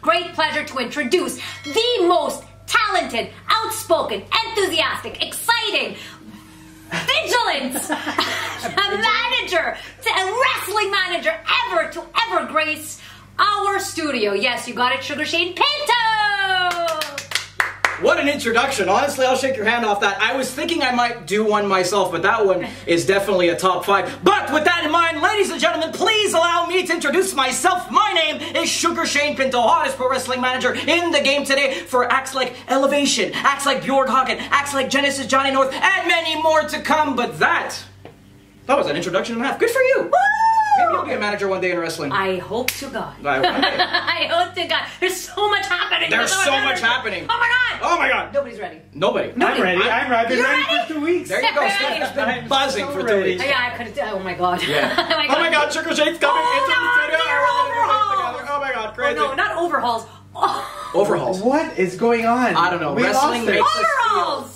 great pleasure to introduce the most talented, outspoken, enthusiastic, exciting, vigilant manager, wrestling manager ever to ever grace our studio. Yes, you got it, Sugar Shane Pinto! What an introduction. Honestly, I'll shake your hand off that. I was thinking I might do one myself, but that one is definitely a top 5. But with that in mind, ladies and gentlemen, please allow me to introduce myself. My name is Sugar Shane Pinto, hottest pro wrestling manager in the game today for acts like Elevation, acts like Bjorg Hagen, acts like Genesis Johnny North, and many more to come. But that was an introduction and a half. Good for you. Woo! Maybe you'll be a manager one day in wrestling. I hope to God. I hope to God. There's so much happening. There's so much happening. Oh my God. Oh my God. Nobody's ready. Nobody. I'm ready. I've been ready for 2 weeks. There you go. Steph's been buzzing for 2 weeks. Yeah, I could have. Oh my God. Yeah. Oh my God. Sugar Shane's coming into the studio. Overhauls. Oh my God, crazy. Oh no, not overhauls. Overhauls. What is going on? I don't know. Wrestling makes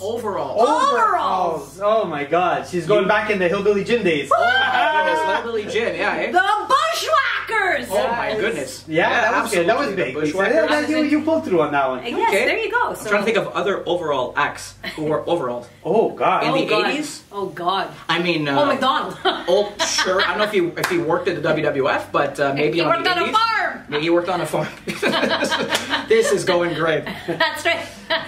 Overalls. Overalls. Oh my God. She's going back in the Hillbilly Gym days. Oh my goodness. Hillbilly Gym, yeah, eh? The Bushwhackers. Oh my goodness. Yeah, that was good. That was big. You pulled through on that one. Yes, Okay. there you go. I'm trying to think of other overall acts who wore overalls. Oh God. In the 80s? Oh God. I mean... McDonald. Oh, sure. I don't know if he worked at the WWF, but maybe he on worked the 80s. On a farm. Maybe he worked on a farm. This is going great. That's right.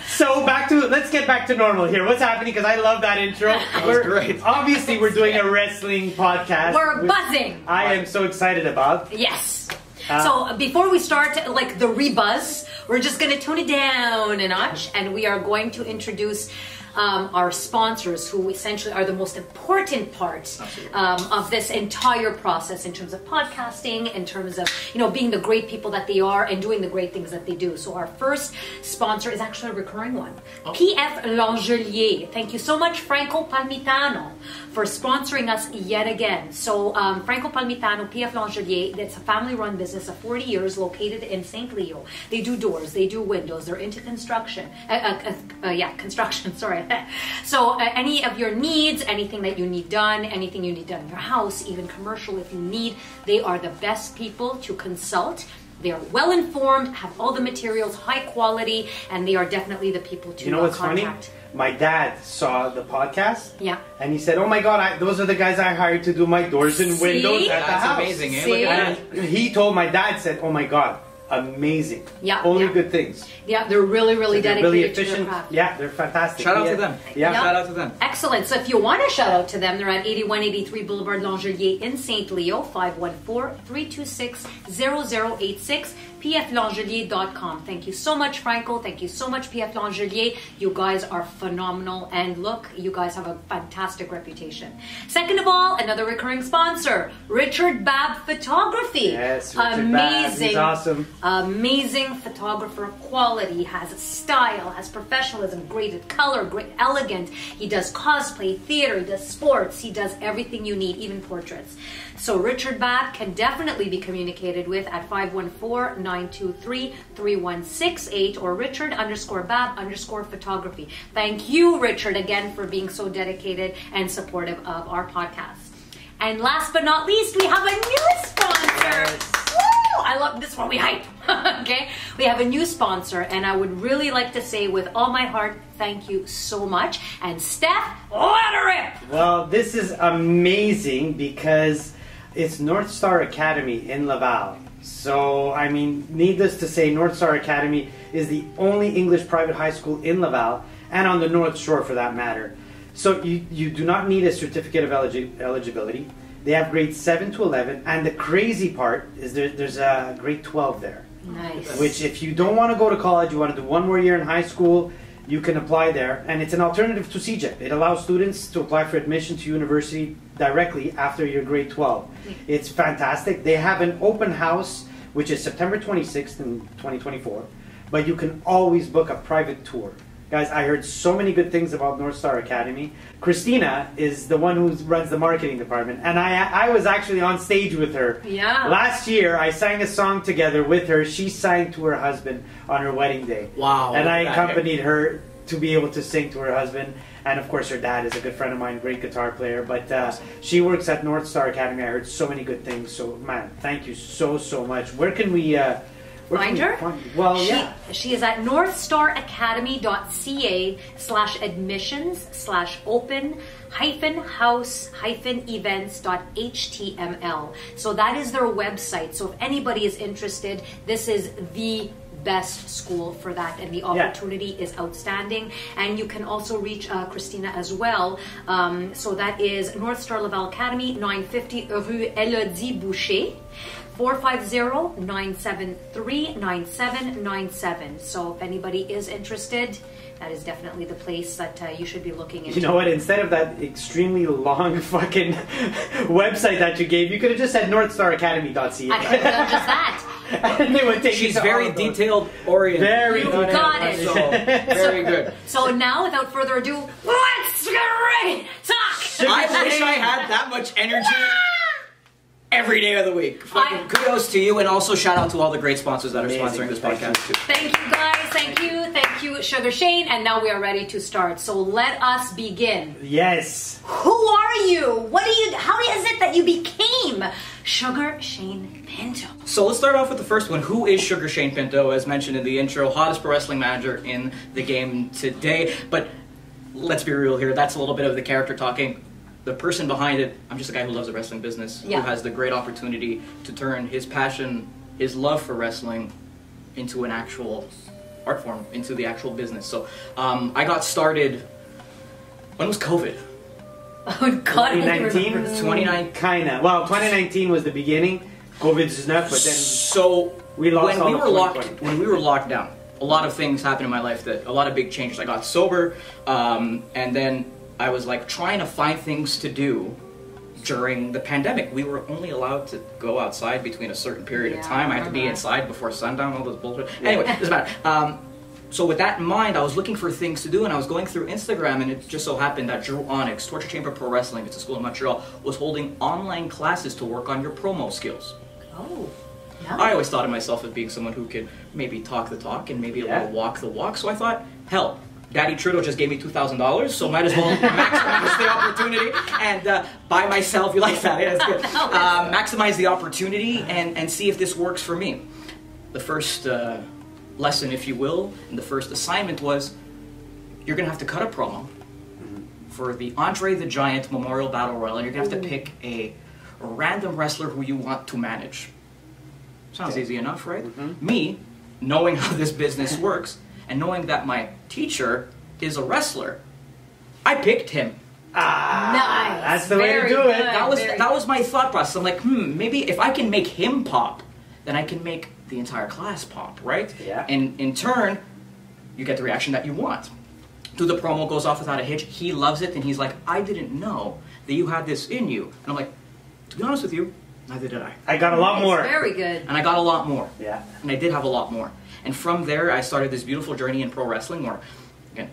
So let's get back to normal here. What's happening? Because I love that intro. That was great. Obviously, we're doing a wrestling podcast. We're buzzing. I am so excited about. Yes. So before we start like the rebuzz, we're just going to tone it down a notch, and we are going to introduce our sponsors, who essentially are the most important part of this entire process in terms of podcasting, in terms of being the great people that they are and doing the great things that they do. So our first sponsor is actually a recurring one, PF Langelier. Thank you so much, Franco Palmitano, for sponsoring us yet again. So Franco Palmitano, PF Langelier, it's a family-run business of 40 years located in St. Leo. They do doors, they do windows, they're into construction. Construction, sorry. So any of your needs, anything that you need done, anything you need done in your house, even commercial if you need, they are the best people to consult. They are well informed, have all the materials, high quality, and they are definitely the people to what's contact. Funny? My dad saw the podcast, yeah, and he said, "Oh my God, those are the guys I hired to do my doors and windows at the house." That's amazing, eh? Look at that. And he told my dad, said, "Oh my God, amazing! Yeah, only good things." Yeah, they're really dedicated really efficient. to their craft. Yeah, they're fantastic. Shout out to them. Yeah, shout out to them. Excellent. So if you want to shout out to them, they're at 8183 Boulevard Langelier in St. Leo, 514-326-0086. pflangelier.com. Thank you so much, Franco. Thank you so much, PF Langelier. You guys are phenomenal, and look, you guys have a fantastic reputation. Second of all, another recurring sponsor, Richard Babb Photography. Yes, Richard Babb. He's awesome. Amazing photographer, quality, has style, has professionalism, great at color, great, elegant. He does cosplay, theater, he does sports, he does everything you need, even portraits. So Richard Babb can definitely be communicated with at 514-923-3168 or Richard_Babb_photography. Thank you, Richard, again for being so dedicated and supportive of our podcast. And last but not least, we have a new sponsor. Yes. Woo! I love this one. We hype. Okay, we have a new sponsor, and I would really like to say with all my heart, thank you so much. And Steph, let her rip. Well, this is amazing because it's North Star Academy in Laval. So, I mean, needless to say, North Star Academy is the only English private high school in Laval and on the North Shore for that matter. So you do not need a certificate of eligibility. They have grades 7 to 11, and the crazy part is there's a grade 12 there. Nice. Which, if you don't want to go to college, you want to do one more year in high school, you can apply there. And it's an alternative to CEGEP. It allows students to apply for admission to university directly after your grade 12. It's fantastic. They have an open house, which is September 26th in 2024, but you can always book a private tour. Guys, I heard so many good things about North Star Academy. Christina is the one who runs the marketing department, and I was actually on stage with her. Yeah. Last year, I sang a song together with her. She sang to her husband on her wedding day. Wow. And I accompanied her to be able to sing to her husband. And of course, her dad is a good friend of mine, great guitar player. But she works at North Star Academy. I heard so many good things. So, man, thank you so much. Where can we find her? Well, She is at northstaracademy.ca/admissions/open-house-events.html. So that is their website. So if anybody is interested, this is the best school for that, and the opportunity is outstanding. And you can also reach Christina as well. So that is North Star Laval Academy, 950 Rue Elodie Boucher, 450-973-9797. So if anybody is interested, that is definitely the place that you should be looking into. You know what? Instead of that extremely long fucking website that you gave, you could have just said northstaracademy.ca. I could have done just that. And it would take She's very detail oriented. Very You good. got it. So, very good. So now, without further ado, let's get ready to talk. I wish I had that much energy every day of the week. Fucking kudos to you, and also shout out to all the great sponsors that are sponsoring this podcast too. Thank you, guys. Thank you, Sugar Shane. And now we are ready to start. So let us begin. Yes. Who are you? How is it that you became Sugar Shane Pinto? So let's start off with the first one. Who is Sugar Shane Pinto? As mentioned in the intro, hottest pro wrestling manager in the game today. But let's be real here. That's a little bit of the character talking. The person behind it, I'm just a guy who loves the wrestling business, who has the great opportunity to turn his passion, his love for wrestling, into an actual art form, into the actual business. So I got started, when was COVID? Oh God, 2019? 2019. Kinda. Well, 2019 was the beginning. COVID's enough, but then So we lost when we were 2020. locked down, a lot of things happened in my life, a lot of big changes. I got sober, and then I was like trying to find things to do during the pandemic. We were only allowed to go outside between a certain period of time. I had to be inside before sundown, all this bullshit. Anyway, doesn't matter. So with that in mind, I was looking for things to do, and I was going through Instagram, and it just so happened that Drew Onyx, Torture Chamber Pro Wrestling, it's a school in Montreal, was holding online classes to work on your promo skills. Oh. Yeah. I always thought of myself as being someone who could maybe talk the talk and maybe a little walk the walk, so I thought, hell, Daddy Trudeau just gave me $2,000, so might as well maximize the opportunity and buy myself. You like that? Yeah, that's good. Maximize the opportunity and see if this works for me. The first lesson, if you will, and the first assignment was, you're going to have to cut a promo for the Andre the Giant Memorial Battle Royal, and you're going to have to pick a random wrestler who you want to manage. Sounds easy enough, right? Me, knowing how this business works, and knowing that my teacher is a wrestler, I picked him. Nice. That's the way to do it. That was my thought process. I'm like, maybe if I can make him pop, then I can make the entire class pop, right? Yeah. And in turn, you get the reaction that you want. So the promo goes off without a hitch. He loves it, and he's like, I didn't know that you had this in you. And I'm like, to be honest with you, neither did I. I got a lot more. Very good. And I got a lot more. Yeah. And I did have a lot more. And from there, I started this beautiful journey in pro wrestling where, again,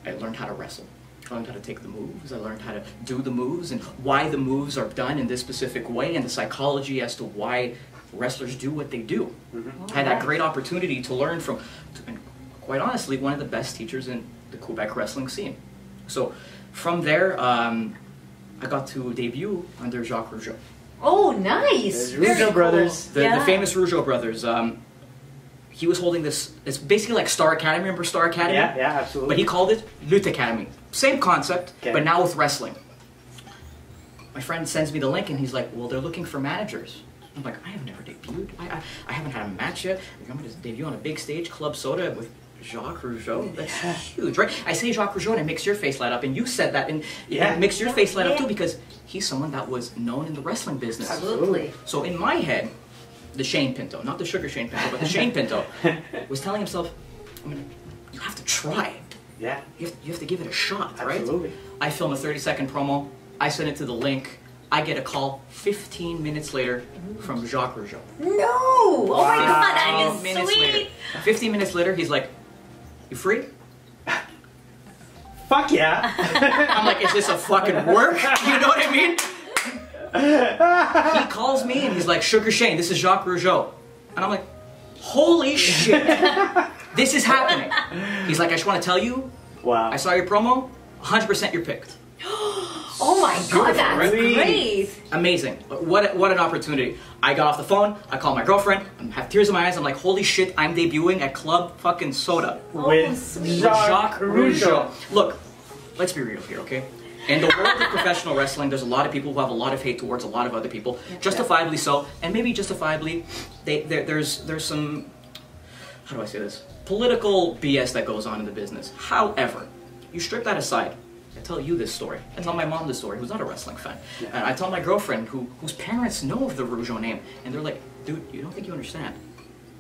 I learned how to wrestle. I learned how to take the moves. I learned how to do the moves and why the moves are done in this specific way and the psychology as to why wrestlers do what they do. I had that great opportunity to learn from, and quite honestly, one of the best teachers in the Quebec wrestling scene. So from there, I got to debut under Jacques Rougeau. Oh, nice. The Rougeau brothers. The famous Rougeau brothers. He was holding this, it's basically like Star Academy, remember Star Academy? Yeah, absolutely. But he called it Lutte Academy. Same concept, but now with wrestling. My friend sends me the link and he's like, well, they're looking for managers. I'm like, I have never debuted. I haven't had a match yet. I'm going to debut on a big stage, Club Soda, with Jacques Rougeau. That's huge, right? I say Jacques Rougeau and it makes your face light up, and you said that, and it makes your face light up too, because he's someone that was known in the wrestling business. Absolutely. So in my head, the Shane Pinto, not the Sugar Shane Pinto, but the Shane Pinto, was telling himself, you have to try it. Yeah. You have to give it a shot, right? Absolutely. I film a 30-second promo, I send it to the link, I get a call 15 minutes later from Jacques Rougeau. No! Oh my God, that is 15 minutes sweet! later. 15 minutes later, he's like, you free? Fuck yeah. I'm like, is this a fucking work? You know what I mean? He calls me and he's like, Sugar Shane, this is Jacques Rougeau. And I'm like, holy shit, this is happening. He's like, I just want to tell you, Wow. I saw your promo, 100% you're picked. Oh my God, Beautiful, that's right? great. Amazing. What an opportunity. I got off the phone, I called my girlfriend, I have tears in my eyes, I'm like, holy shit, I'm debuting at Club fucking Soda. With sweet. Jacques Rougeau. Look, let's be real here, okay? In the world of professional wrestling, there's a lot of people who have a lot of hate towards a lot of other people, justifiably so, and maybe justifiably, there's some, how do I say this, political BS that goes on in the business. However, you strip that aside, I tell you this story. I tell my mom this story, who's not a wrestling fan. Yeah. And I tell my girlfriend, whose parents know of the Rougeau name, and they're like, dude, you don't think you understand.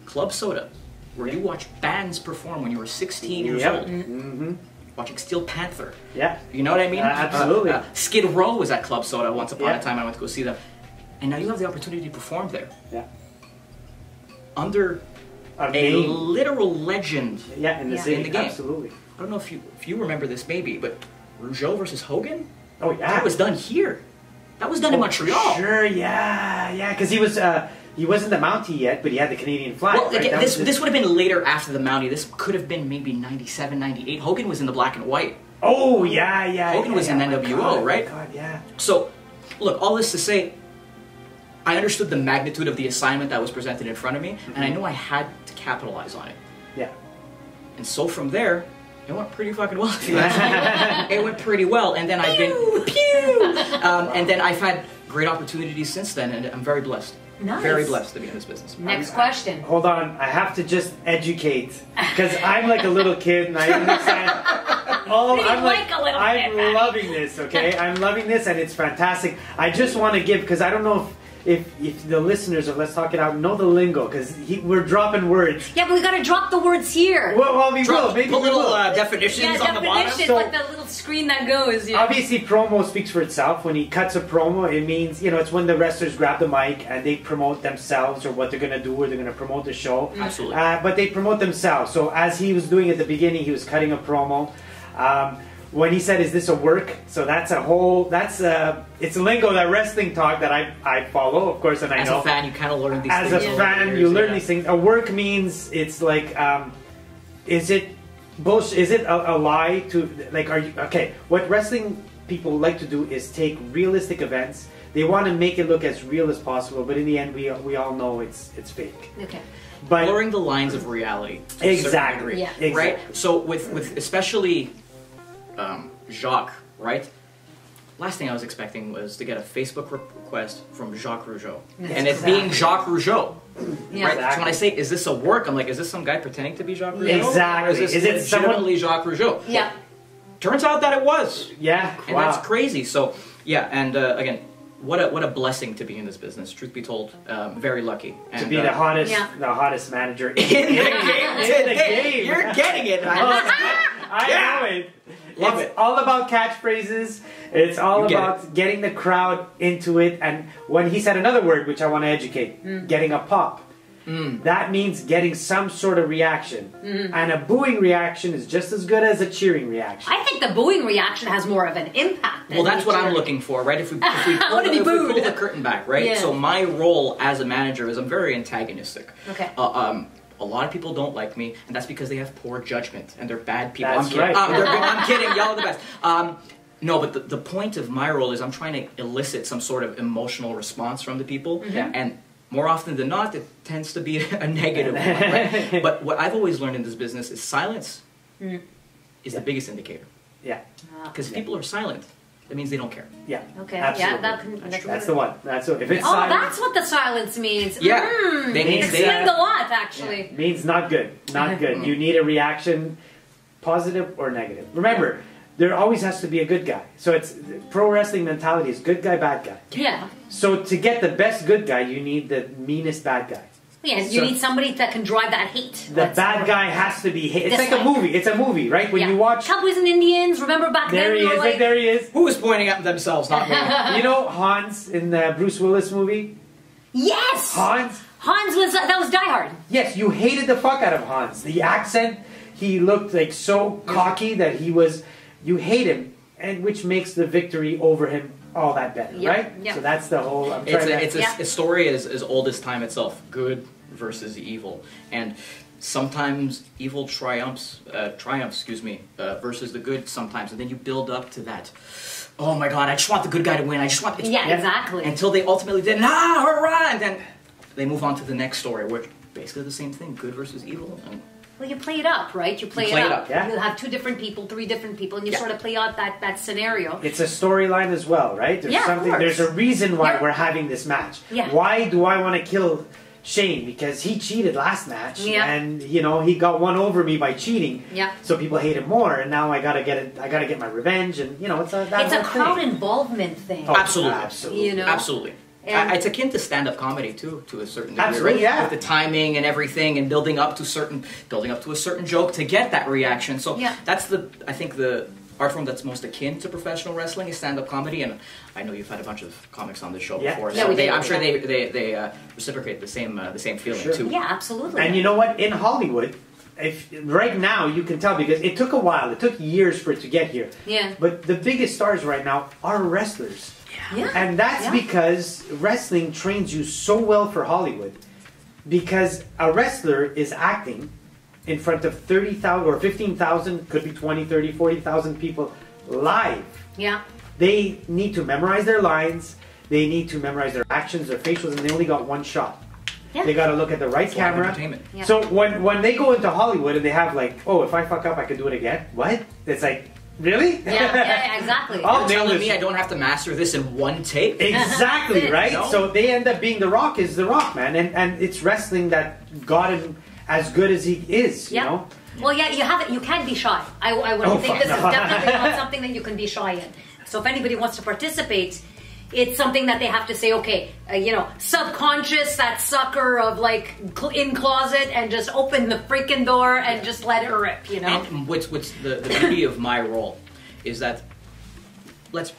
Club Soda, where you watch bands perform when you were 16 years old. Mm-hmm. Watching Steel Panther. Yeah. You know what I mean? Absolutely. Skid Row was at Club Soda once upon Yeah. a time. I went to go see them. And now you have the opportunity to perform there. Yeah. Under a name. literal legend. Yeah, in the Yeah. city. In the game. Absolutely. I don't know if you remember this maybe, but Rougeau versus Hogan? Oh, yeah. That was done here. That was done in Montreal. Sure, yeah, because he wasn't the Mountie yet, but he had the Canadian flag. Well, right? again, That this was just- would have been later after the Mountie. This could have been maybe 97, 98. Hogan was in the black and white. Oh, yeah. Hogan was in yeah. NWO, My God, right? my God, yeah. So, look, all this to say, I understood the magnitude of the assignment that was presented in front of me, and I knew I had to capitalize on it. Yeah. And so from there, it went pretty fucking well. If you ask me. It went pretty well, and then I've been and then I've had great opportunities since then, and I'm very blessed. Nice. Very blessed to be in this business. Next question. Hold on, I have to just educate because I'm like a little kid and I understand. Oh, Pretty I'm like a little I'm kid, Maddie. loving this. Okay, I'm loving this and it's fantastic. I just want to give because I don't know if the listeners of Let's Talk It Out know the lingo because we're dropping words. Yeah, but we gotta drop the words here. Well, we will. Maybe Put we little will. definitions on the bottom. definitions, So- like the little screen that goes. Yeah. Obviously, promo speaks for itself. When he cuts a promo, it means, it's when the wrestlers grab the mic and they promote themselves or what they're going to do or they're going to promote the show. Absolutely. But they promote themselves. So as he was doing at the beginning, he was cutting a promo. When he said, "Is this a work?" So that's it's a lingo, that wrestling talk that I follow, of course, and I As know. a fan, you kind of learn these As things. a over fan, the years, you learn yeah. these things. A work means it's like, is it bullshit? Is it a lie to like? Are you okay? What wrestling people like to do is take realistic events. They want to make it look as real as possible, but in the end, we all know it's fake. Okay. But blurring the lines of reality. To a certain Exactly. degree, Yeah. Exactly. Right? So with especially Jacques, right? Last thing I was expecting was to get a Facebook request from Jacques Rougeau. And it being Jacques Rougeau. Yeah. Right? So when I say, is this a work? I'm like, is this some guy pretending to be Jacques Rougeau? Exactly. Or is this Is it someone- legitimately Jacques Rougeau? Yeah. Turns out that it was. yeah, And wow. that's crazy. So, yeah, and again, what a blessing to be in this business. Truth be told, very lucky. And, To be the hottest, Yeah. the hottest manager in the game today. You're getting it. I Yeah. know it. Love It's it. all about catchphrases. It's all You get about getting the crowd into it. And when he said another word, which I want to educate, getting a pop. That means getting some sort of reaction. And a booing reaction is just as good as a cheering reaction. I think the booing reaction has more of an impact. Well, that's what I'm cheering. looking for, right? If we wanna be pull booed. the curtain back, right? Yeah. So my role as a manager is I'm very antagonistic. Okay. A lot of people don't like me, and that's because they have poor judgment and they're bad people. That's I'm kidding. right. I'm kidding. Y'all are the best. No, but the point of my role is I'm trying to elicit some sort of emotional response from the people, and more often than not, it tends to be a negative one, right? But what I've always learned in this business is silence is the biggest indicator. Yeah. Because if people are silent, that means they don't care. Yeah. Okay. Absolutely. Yeah. That's the one. That's what, if it's Oh, silent, that's what the silence means. Yeah. They mean It they- explains a lot, actually. means not good. Not good. You need a reaction, positive or negative. Remember, there always has to be a good guy. So it's pro wrestling mentality is good guy, bad guy. Yeah. So to get the best good guy, you need the meanest bad guy. Yeah, you So- need somebody that can drive that hate. The That's bad what- guy has to be. It's This like a way. movie. It's a movie, right? When Yeah. you watch, Cowboys and Indians, remember back there then? he we were is. like, There he is. Who was pointing at themselves, not me? You know Hans in the Bruce Willis movie. Yes! Hans. Hans was, that was Die Hard. Yes, you hated the fuck out of Hans. The accent, he looked like so cocky that he was. You hate him, and which makes the victory over him all that better, Yep, right? yep. So that's the whole. I'm It's trying a, to. it's a, Yeah. a story as old as time itself. Good versus evil, and sometimes evil triumphs, versus the good sometimes, and then you build up to that oh my god, I just want the good guy to win. I just want Exactly. Until they ultimately did, hurrah, and then they move on to the next story, which basically the same thing, good versus evil. And well, you play it up, right? You play it up. Yeah. You have 2 different people, 3 different people, and you sort of play out that scenario. It's a storyline as well, right? There's of course. There's a reason why we're having this match. Yeah. Why do I want to kill Shane? Because he cheated last match, Yeah. and he got one over me by cheating. Yeah. So people hate him more, and now I gotta get it. I gotta get my revenge, and it's a It's a crowd involvement thing. Oh, absolutely. absolutely. Absolutely. And it's akin to stand-up comedy too, to a certain degree. Absolutely, right? yeah. With the timing and everything, and building up to a certain joke to get that reaction. So that's I think the art form that's most akin to professional wrestling is stand-up comedy. And I know you've had a bunch of comics on this show before, so I'm sure they reciprocate the same feeling too. Yeah, absolutely. And you know what? In Hollywood, if right now you can tell because it took a while, it took years for it to get here. Yeah. But the biggest stars right now are wrestlers. Yeah. And that's because wrestling trains you so well for Hollywood. Because a wrestler is acting in front of 30,000 or 15,000, could be 20, 30, 40,000 people live. Yeah. They need to memorize their lines, they need to memorize their actions, their facials, and they only got one shot. Yeah. They got to look at the right camera. Yeah. So when they go into Hollywood and they have like, oh, if I fuck up, I can do it again. What? It's like, really? Yeah, exactly. You're telling me I don't have to master this in one take? Exactly, right? No. So they end up being The Rock is The Rock, man. And it's wrestling that got him as good as he is, you know? Well, you can't be shy. I would think this is definitely not something that you can be shy in. So if anybody wants to participate, it's something that they have to say, okay, subconscious, that sucker of like in closet, and just open the freaking door and just let it rip, And what's the beauty of my role is that let's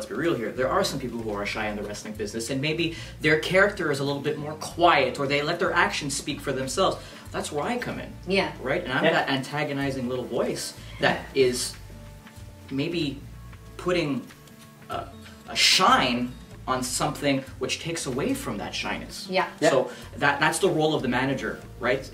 be real here. There are some people who are shy in the wrestling business, and maybe their character is a little bit more quiet, or they let their actions speak for themselves. That's where I come in. Yeah. Right? And I'm that antagonizing little voice that is maybe putting a shine on something which takes away from that shyness. Yeah. So that's the role of the manager, right?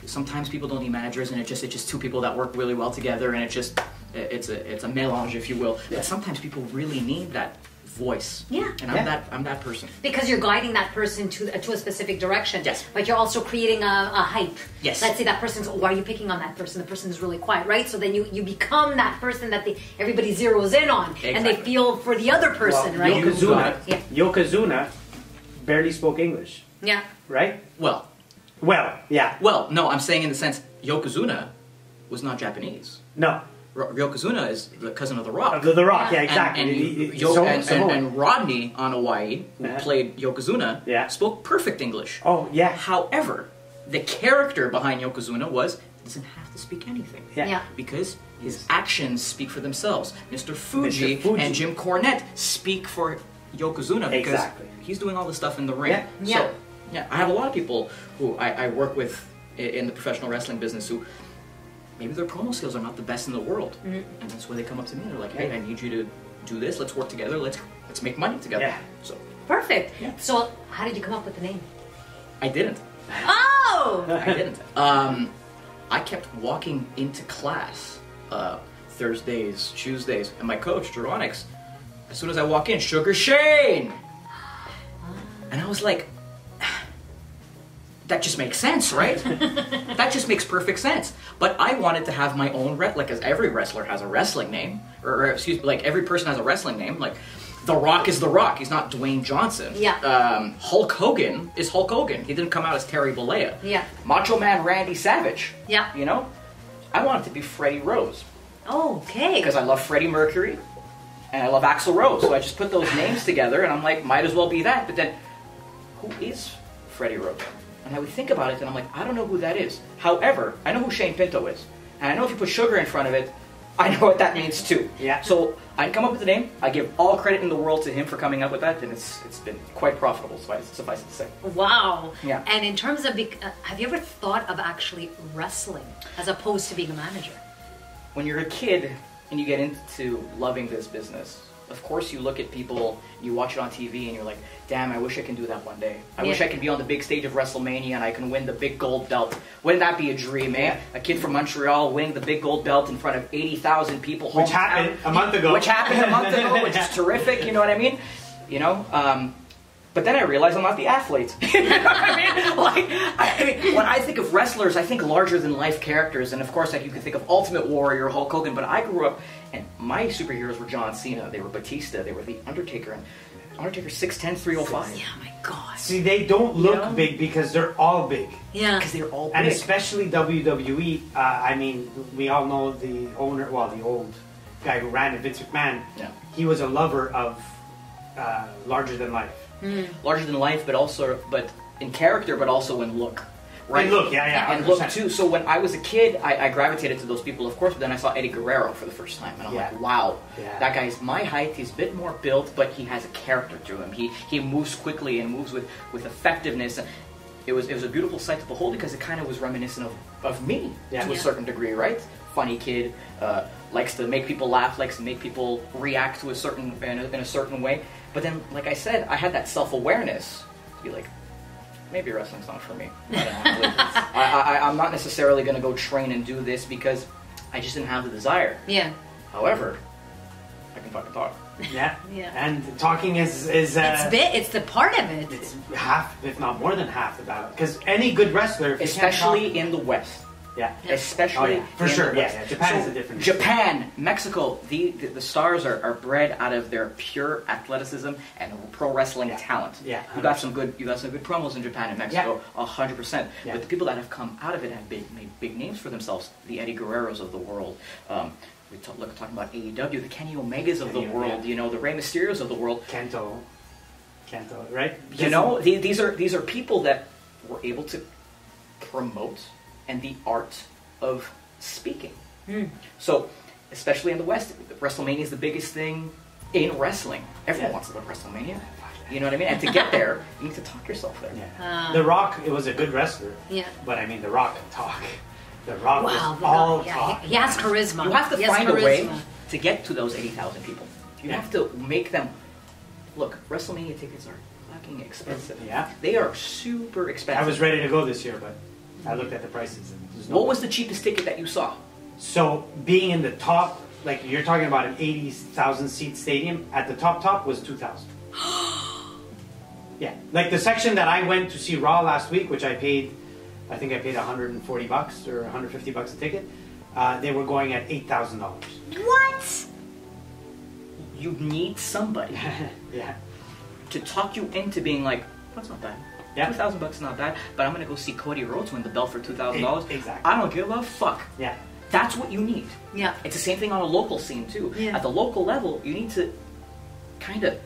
Sometimes people don't need managers, and it's just 2 people that work really well together, and it's a mélange, if you will. Yeah. But sometimes people really need that voice. Yeah. And I'm that person. Because you're guiding that person to a specific direction. Yes. But you're also creating a hype. Yes. Let's say that person's, why are you picking on that person? The person is really quiet, right? So then you become that person that everybody zeroes in on. Exactly. And they feel for the other person, right? Yokozuna barely spoke English. Yeah. Right? Well, yeah. Well, no, I'm saying in the sense, Yokozuna was not Japanese. No. Yokozuna is the cousin of The Rock. The Rock, yeah, exactly. And Rodney on Hawaii, who played Yokozuna, spoke perfect English. Oh, yeah. However, the character behind Yokozuna doesn't have to speak anything. Yeah. Because his actions speak for themselves. Mr. Fuji and Jim Cornette speak for Yokozuna because he's doing all the stuff in the ring. Yeah. So, I have a lot of people who I work with in the professional wrestling business who maybe their promo skills are not the best in the world, and that's why they come up to me and they're like, "Hey, I need you to do this. Let's work together. Let's make money together." Yeah. So perfect. Yeah. So how did you come up with the name? I didn't. Oh! I didn't. I kept walking into class Thursdays, Tuesdays, and my coach, Geronix, as soon as I walk in, Sugar Shane, and I was like, that just makes sense, right? That just makes perfect sense. But I wanted to have my own as every wrestler has a wrestling name, or excuse me, like every person has a wrestling name. Like The Rock is The Rock. He's not Dwayne Johnson. Yeah. Hulk Hogan is Hulk Hogan. He didn't come out as Terry Bollea. Yeah. Macho Man Randy Savage. Yeah. You know, I wanted to be Freddie Rose. Okay. Because I love Freddie Mercury, and I love Axl Rose. So I just put those names together, and I'm like, might as well be that. But then, who is Freddie Rose? And I would think about it, and I'm like, I don't know who that is. However, I know who Shane Pinto is. And I know if you put sugar in front of it, I know what that means too. Yeah. So I come up with the name. I give all credit in the world to him for coming up with that, and it's been quite profitable, suffice it to say. Wow. Yeah. And in terms of, have you ever thought of actually wrestling as opposed to being a manager? When you're a kid and you get into loving this business, of course, you look at people, you watch it on TV, and you're like, damn, I wish I can do that one day. I wish I could be on the big stage of WrestleMania and I can win the big gold belt. Wouldn't that be a dream, eh? A kid from Montreal winning the big gold belt in front of 80,000 people. Which happened a month ago. Which happened a month ago, which is terrific, you know what I mean? You know? But then I realized I'm not the athlete. You know what I mean? Like, when I think of wrestlers, I think larger-than-life characters. And, of course, like you can think of Ultimate Warrior, Hulk Hogan. But I grew up, and my superheroes were John Cena. They were Batista. They were The Undertaker. And Undertaker 6'10", 305. Yeah, my God. See, they don't look big because they're all big. Yeah. Because they're all big. And especially WWE. I mean, we all know the owner, well, the old guy who ran it, Vince McMahon. Yeah. He was a lover of larger-than-life. Larger than life, but in character, but also in look. Right? And look, yeah. And look, too. So when I was a kid, I gravitated to those people, of course, but then I saw Eddie Guerrero for the first time, and I'm like, wow, that guy's my height, he's a bit more built, but he has a character to him. He moves quickly and moves with effectiveness. It was a beautiful sight to behold because it kind of was reminiscent of me to a certain degree, right? Funny kid, likes to make people laugh, likes to make people react to in a certain way. But then, like I said, I had that self-awareness to be like, maybe wrestling's not for me. I don't know. I'm not necessarily going to go train and do this because I just didn't have the desire. Yeah. However, I can fucking talk. Yeah. Yeah. And talking is it's the part of it. It's half, if not more than half the battle. Because any good wrestler, if especially in the West. Yeah. Especially for sure. Yeah. Japan is a different. Japan, Mexico, the stars are bred out of their pure athleticism and pro wrestling talent. Yeah. You got some good promos in Japan and Mexico, 100%. Yeah. But the people that have come out of it have made big names for themselves. The Eddie Guerreros of the world. We talking about AEW, the Kenny Omegas of the world. You know, the Rey Mysterios of the world. Kento, right? You know, these are people that were able to promote and the art of speaking. So, especially in the West, WrestleMania is the biggest thing in wrestling. Everyone wants to go to WrestleMania. You know what I mean? And to get there, you need to talk yourself there. Yeah. The Rock, it was a good wrestler. Yeah. But I mean, The Rock can talk. The Rock was all talk. He has charisma. You have to find a way to get to those 80,000 people. You have to make them... Look, WrestleMania tickets are fucking expensive. Yeah. They are super expensive. I was ready to go this year, but I looked at the prices. And what was the cheapest ticket that you saw? So, being in the top, like you're talking about an 80,000 seat stadium, at the top was 2,000. Yeah. Like the section that I went to see Raw last week, which I think I paid $140 or $150 a ticket, they were going at $8,000. What? You need somebody to talk you into being like, that's not bad. Yeah. $2,000 is not bad, but I'm gonna go see Cody Rhodes win the belt for $2,000. Exactly. I don't give a fuck. Yeah. That's what you need. Yeah. It's the same thing on a local scene too. Yeah. At the local level, you need to kind of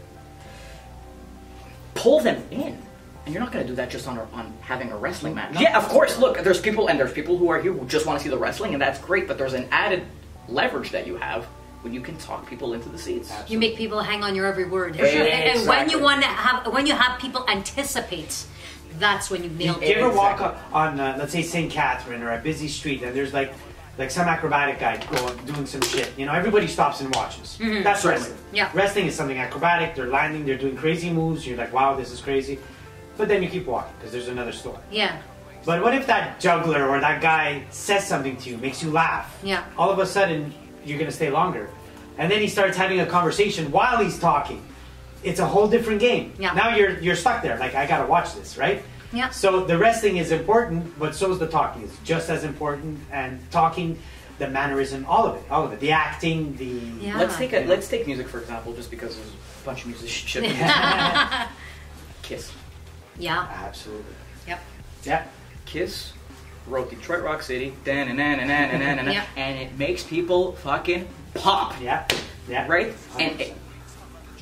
pull them in. And you're not going to do that just on having a wrestling match. Yeah, of course. Look, there's people who are here who just want to see the wrestling, and that's great. But there's an added leverage that you have when you can talk people into the seats. Absolutely. You make people hang on your every word. Exactly. And when you have people anticipate, that's when you nail it. You ever walk on let's say St. Catherine or a busy street, and there's like some acrobatic guy doing some shit. You know, everybody stops and watches. Mm-hmm. That's wrestling. Yeah. Wrestling is something acrobatic. They're landing. They're doing crazy moves. You're like, wow, this is crazy. But then you keep walking because there's another story. Yeah. But what if that juggler or that guy says something to you, makes you laugh? Yeah. All of a sudden, you're going to stay longer. And then he starts having a conversation while he's talking. It's a whole different game. Yeah. Now you're stuck there. Like, I got to watch this, right? Yeah. So the wrestling is important, but so is the talking. It's just as important. And talking, the mannerism, all of it. The acting, the... Yeah. Let's take music, for example, just because there's a bunch of musicians. Kiss. Yeah. Absolutely. Yep. Yeah. Kiss wrote Detroit Rock City, and it makes people fucking pop. Yeah. Yeah. Right? And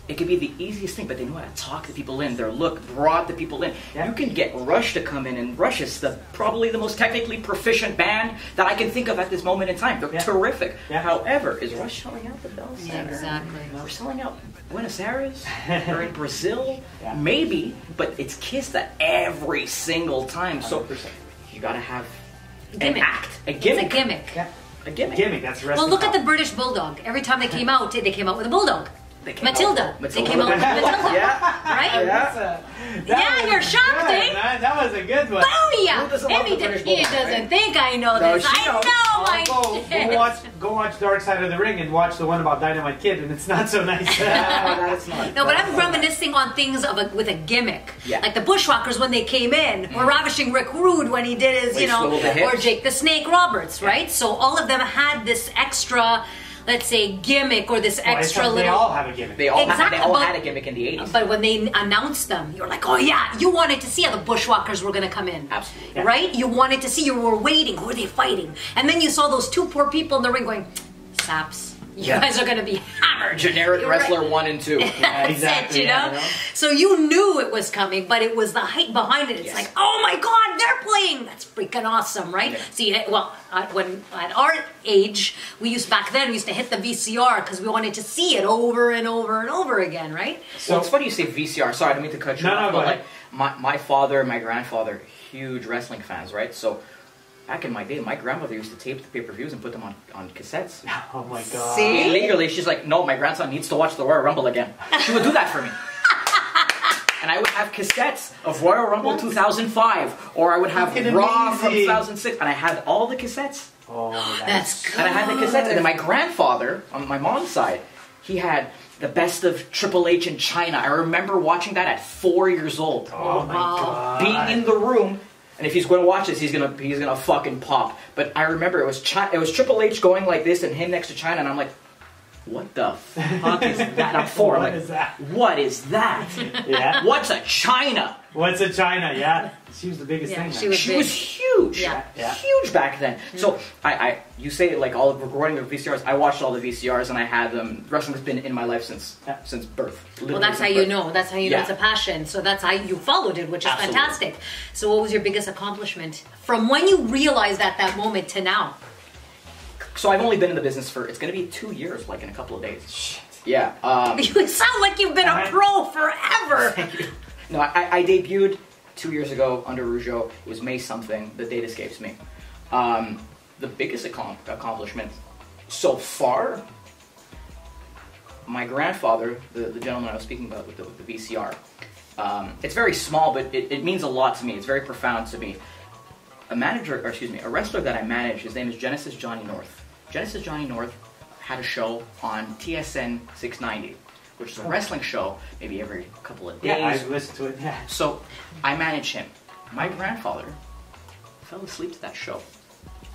it could be the easiest thing, but they know how to talk the people in. Their look brought the people in. Yeah. You can get Rush to come in, and Rush is probably the most technically proficient band that I can think of at this moment in time. They're terrific. Yeah. However, is Rush selling out the Bell Center? Exactly. We're selling out Buenos Aires or in Brazil? Yeah. Maybe, but it's Kiss that every single time. 100%. So you gotta have an act, a gimmick. It's a gimmick. Yeah. A gimmick. That's wrestling. Well, look at the British Bulldog. Every time they came out with a bulldog. Matilda. They came out with Matilda. Yeah. Right? That You're was shocked, good, eh? man. That was a good one. Booyah! Who doesn't love Emmy the British he Bulldog, doesn't right? think I know No, this. she I knows. know I Go watch Dark Side of the Ring and watch the one about Dynamite Kid, and it's not so nice. That's not. No, but I'm reminiscing on things with a gimmick. Yeah. Like the Bushwhackers when they came in, or Ravishing Rick Rude when he did his, When he swiveled the hips. or Jake the Snake Roberts, right? So all of them had this extra, let's say, gimmick or this extra They little. all have a gimmick. They all Exactly, had a gimmick in the 80s. But when they announced them, you're like, oh yeah, you wanted to see how the Bushwhackers were going to come in. Absolutely. Yeah. Right? You wanted to see, you were waiting, who are they fighting? And then you saw those two poor people in the ring going, saps. You guys are going to be hammered. Generic You're wrestler right. 1 and 2. That's exactly, it, you know? yeah. So you knew it was coming, but it was the hype behind it. It's Yes. like, oh my God, they're playing. That's freaking awesome, right? Yeah. See, well, when at our age, we used to hit the VCR because we wanted to see it over and over and over again, right? So it's funny you say VCR. Sorry, I didn't mean to cut you No, off. no, go but ahead. like my father and my grandfather, huge wrestling fans, right? So back in my day, my grandmother used to tape the pay-per-views and put them on cassettes. Oh my god. See? Illegally, she's like, no, my grandson needs to watch the Royal Rumble again. She would do that for me. And I would have cassettes of Royal Rumble 2005, or I would have Fucking Raw from amazing. 2006, and I had all the cassettes. Oh, That's good. And I had the cassettes. And then my grandfather, on my mom's side, he had the best of Triple H in China. I remember watching that at 4 years old. Oh my Wow. god. Being in the room, and if he's going to watch this, he's gonna fucking pop. But I remember it was Triple H going like this, and him next to China, and I'm like, what the fuck is that? I'm four. I'm What like, is that? what is that? Yeah. What's a China? What's in China? Yeah. She was the biggest Yeah, thing. she then. was She big. was huge. Yeah. Yeah. Huge back then. So you say like all of recording of VCRs. I watched all the VCRs and I had them. Wrestling's been in my life since birth. Well, that's how Literally you since know. That's how you know Yeah. it's a passion. So that's how you followed it, which is Absolutely. fantastic. So what was your biggest accomplishment from when you realized at that moment to now? birth. So I've only been in the business for it's going to be 2 years, like in a couple of days. Shit. Yeah. You sound like you've been a pro forever. No, I debuted 2 years ago under Rougeau. It was May something. The date escapes me. The biggest accomplishment so far, my grandfather, the gentleman I was speaking about with the VCR, it's very small, but it means a lot to me. It's very profound to me. A wrestler that I manage, his name is Genesis Johnny North. Genesis Johnny North had a show on TSN 690, which is a wrestling show, maybe every couple of days. Yeah, I've listened to it. Yeah. So I manage him. My grandfather fell asleep to that show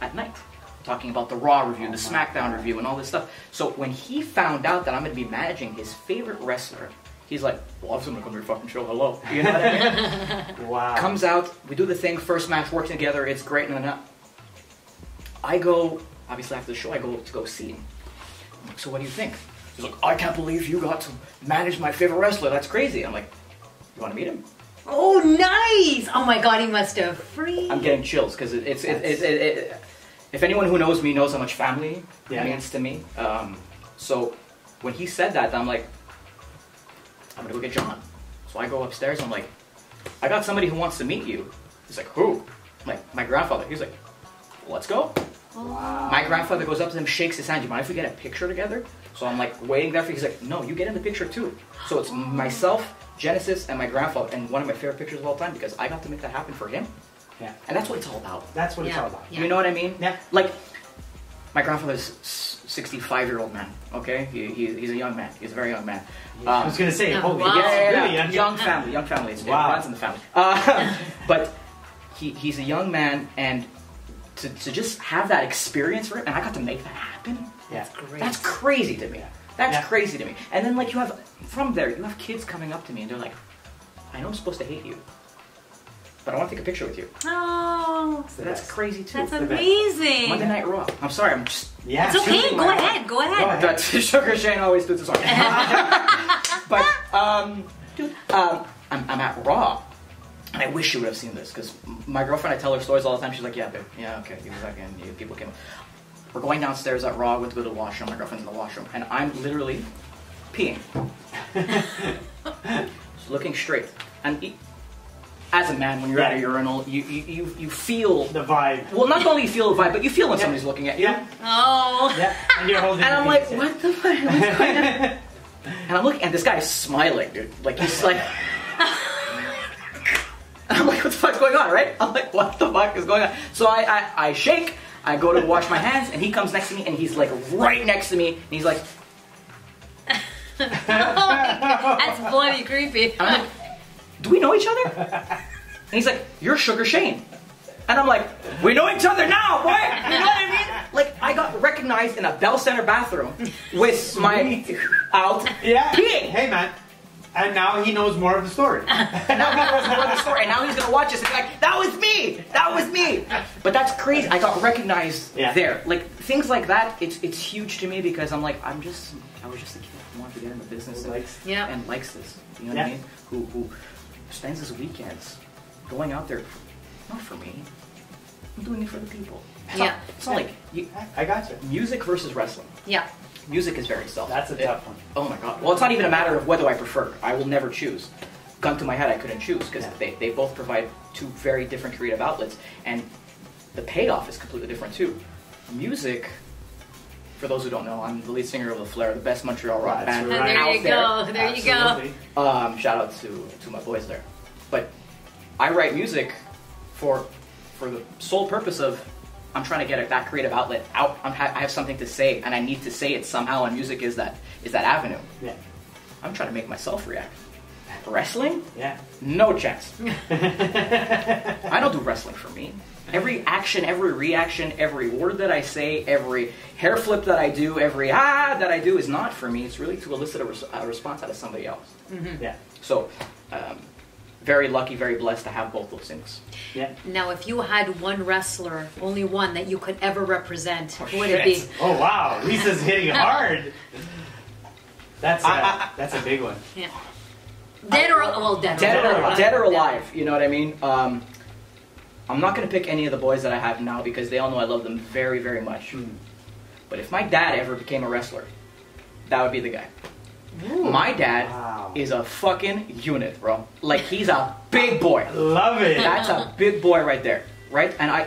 at night, talking about the Raw review, the SmackDown review, and all this stuff. So when he found out that I'm going to be managing his favorite wrestler, he's like, well, I'm going to come to your fucking show, hello. You know what I mean? Wow. Comes out, we do the thing, first match, working together, it's great, and then I go, obviously after the show, I go see him. I'm like, so what do you think? He's like, I can't believe you got to manage my favorite wrestler, that's crazy. I'm like, you want to meet him? Oh, nice! Oh my God, he must have freaked. I'm getting chills because if anyone who knows me knows how much family means to me. So when he said that, I'm like, I'm gonna go get John. So I go upstairs. I'm like, I got somebody who wants to meet you. He's like, who? I'm like, my grandfather. He's like, well, let's go. Wow. My grandfather goes up to him, shakes his hand. Do you mind if we get a picture together? So I'm like waiting there for. He's like, no, you get in the picture too. So it's myself, Genesis, and my grandfather, and one of my favorite pictures of all time because I got to make that happen for him. Yeah. And that's what it's all about. That's what it's Yeah. all about. Yeah. You know what I mean? Yeah. Like, my grandfather's 65-year-old man, okay? He's a young man. He's a very young man. I was gonna say, Oh, holy, wow. really Young family. It's Wow. it runs in the family. But he's a young man, and to just have that experience for him, and I got to make that happen. Yeah. Great. That's crazy to me. That's Yeah. crazy to me. And then like you have kids coming up to me, and they're like, I know I'm supposed to hate you, but I want to take a picture with you. Oh, the That's best. crazy too. that's the best. amazing. Monday Night Raw. I'm sorry, I'm just. Yeah. It's okay. shooting Go my- ahead. Go Go ahead. ahead. But Sugar Shane always does this on. But dude, I'm at Raw, and I wish you would have seen this because my girlfriend, I tell her stories all the time. She's like, yeah, babe, yeah, okay, people came. We're going downstairs at Raw. Went to go to the washroom. My girlfriend's in the washroom, and I'm literally peeing, just looking straight. And as a man, when you're at a urinal, you feel The vibe. well. Not only you feel the vibe, but you feel when somebody's looking at you. Yeah. Oh. Yeah. And you're holding. And I'm the like, piece, what the fuck? What's going on? And I'm looking, and this guy's smiling, dude. Like, he's like... I'm like, what the fuck's going on, right? I'm like, what the fuck is going on? So I shake, I go to wash my hands, and he comes next to me, and he's like right next to me, and he's like... Oh my God, that's bloody creepy. And I'm like, do we know each other? And he's like, you're Sugar Shane. And I'm like, we know each other now, boy! You know what I mean? Like, I got recognized in a Bell Center bathroom with my out peeing. Hey, man. And now he knows more of the story. And now he knows more of the story. And now he's gonna watch this and be like, that was me! That was me! But that's crazy. I got recognized there. Like, things like that, it's huge to me because I'm like, I was just a kid who wanted to get in the business and likes this. You know what I mean? Who spends his weekends going out there, not for me. I'm doing it for the people. It's not like I got you. Music versus wrestling. Yeah. Music is very self. That's a tough one. Oh my God. Well, it's not even a matter of whether I prefer. I will never choose. Gun to my head, I couldn't choose because they both provide two very different creative outlets, and the payoff is completely different too. Music, for those who don't know, I'm the lead singer of the Flair, the best Montreal rock band there out you go. There you go. Shout out to my boys there. But I write music for the sole purpose of I'm trying to get that creative outlet out. I have something to say, and I need to say it somehow, and music is that avenue. Yeah. I'm trying to make myself react. Wrestling? Yeah. No chance. I don't do wrestling for me. Every action, every reaction, every word that I say, every hair flip that I do, every that I do is not for me. It's really to elicit a response out of somebody else. Mm-hmm. Yeah. So, very lucky, very blessed to have both those things. Yeah. Now, if you had one wrestler, only one that you could ever represent, who would it be? Oh wow, Lisa's hitting hard. That's a big one. Yeah. Dead or alive. You know what I mean? I'm not going to pick any of the boys that I have now because they all know I love them very, very much. But if my dad ever became a wrestler, that would be the guy. Ooh, my dad is a fucking unit, bro. Like, he's a big boy. Love it. That's a big boy right there, right? And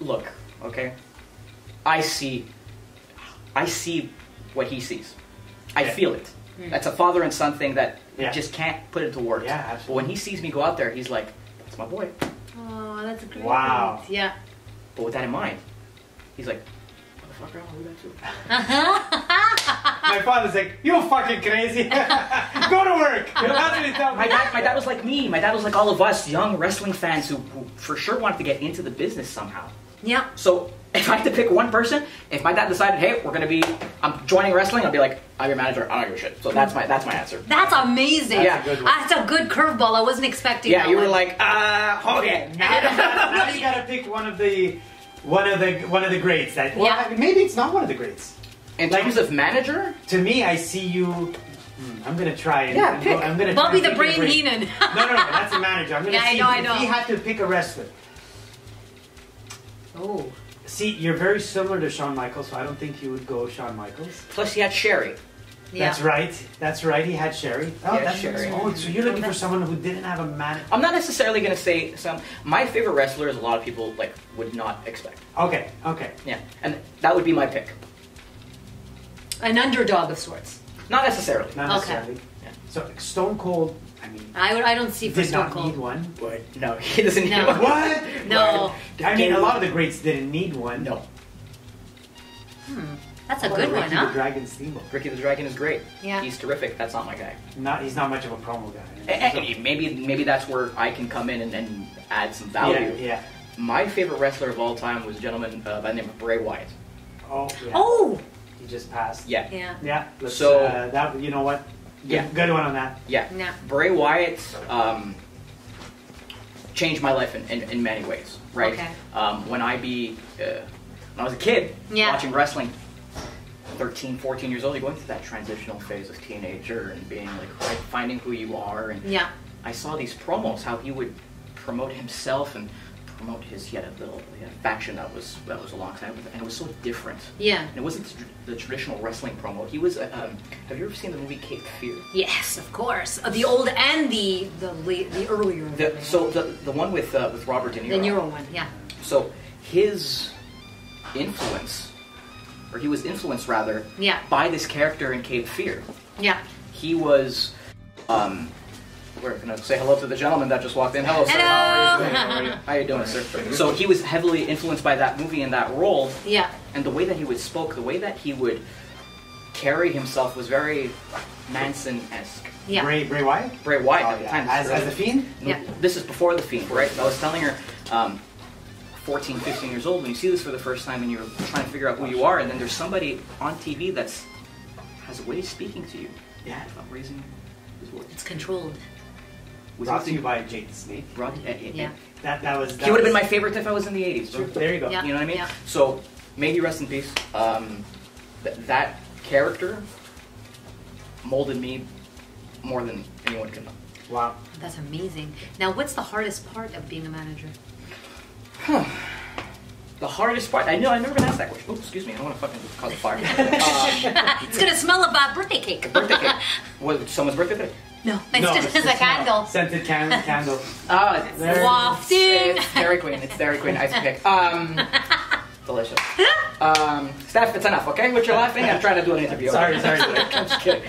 look, okay? I see what he sees. I feel it. That's a father and son thing that you just can't put into words. Yeah, absolutely. But when he sees me go out there, he's like, that's my boy. Oh, that's a great Wow. point. Yeah. But with that in mind, he's like, motherfucker, I'll do that too. My father's like, you fucking crazy. Go to work. That's what he tells me. My dad was like me. My dad was like all of us young wrestling fans who for sure wanted to get into the business somehow. Yeah. So if I had to pick one person, if my dad decided, hey, I'm joining wrestling, I'd be like, I'm your manager. I don't give a shit. So that's my answer. That's amazing. That's a good one. That's a good curveball. I wasn't expecting that you were one. like, Hogan. Now you gotta pick one of the greats. Maybe it's not one of the greats. In terms of manager? To me, I see you. I'm gonna try and pick. I'm gonna Bobby try the Brain Heenan. No, that's a manager. I'm gonna see I know. if he had to pick a wrestler. Oh. See, you're very similar to Shawn Michaels, so I don't think you would go Shawn Michaels. Plus, he had Sherry. Yeah. That's right. He had Sherry. Sherry. Oh, so you're looking for someone who didn't have a manager. I'm not necessarily going to say some. My favorite wrestlers, a lot of people would not expect. Okay. Yeah, and that would be my pick. An underdog of sorts. Not necessarily. Not necessarily. Yeah. So Stone Cold. I mean, I don't see for did Stone not Cold. need one. What? No, he doesn't need No. one. What? No. I mean, a lot of the greats didn't need one. No. That's a good one, Ricky huh? the Dragon Steamboat. Ricky the Dragon is great. Yeah. He's terrific. That's not my guy. He's not much of a promo guy. Maybe that's where I can come in and add some value. Yeah. My favorite wrestler of all time was a gentleman by the name of Bray Wyatt. Oh. Yeah. Oh. He just passed. Yeah. Yeah. So that, you know what? Good one on that. Yeah. Bray Wyatt changed my life in many ways. Right. Okay. When I was a kid watching wrestling, 13, 14 years old, you're going through that transitional phase as teenager and being finding who you are. And I saw these promos, how he would promote himself and promote he had a little faction that was alongside with it, and it was so different. Yeah. And it wasn't the traditional wrestling promo. He was, have you ever seen the movie Cape Fear? Yes, of course. The old and the earlier. So the one with Robert De Niro. The Niro one, yeah. So his influence, or he was influenced rather, by this character in Cape Fear. Yeah. he was, we're gonna say hello to the gentleman that just walked in. Hello, sir. Hello. How are you doing, sir? So he was heavily influenced by that movie and that role. Yeah. And the way that he would spoke, the way that he would carry himself was very Manson-esque. Yeah. Bray Wyatt? Bray Wyatt Oh, at the yeah. time. As the Fiend? No, Yeah. This is before the Fiend, right? I was telling her, 14, 15 years old, when you see this for the first time and you're trying to figure out who you are, and then there's somebody on TV that's has a way of speaking to you. Yeah. Without raising his voice. It's controlled. Brought to you by Jake the Snake. Yeah. That was. He would have been my favorite if I was in the 80s. Bro. There you go. Yeah. You know what I mean? Yeah. So, may he rest in peace. That character molded me more than anyone could know. Wow. That's amazing. Now, what's the hardest part of being a manager? The hardest part, I've never been asked that question. Oops, excuse me, I don't want to fucking cause a fire. It's gonna smell of birthday cake. Birthday cake. Was someone's birthday today? No, it's just a candle. Scented candle. It's Wafting. It's Dairy Queen. It's Dairy Queen ice pick. Delicious. Steph, it's enough, okay? What you're laughing? I'm trying to do an interview. Sorry. I'm just kidding.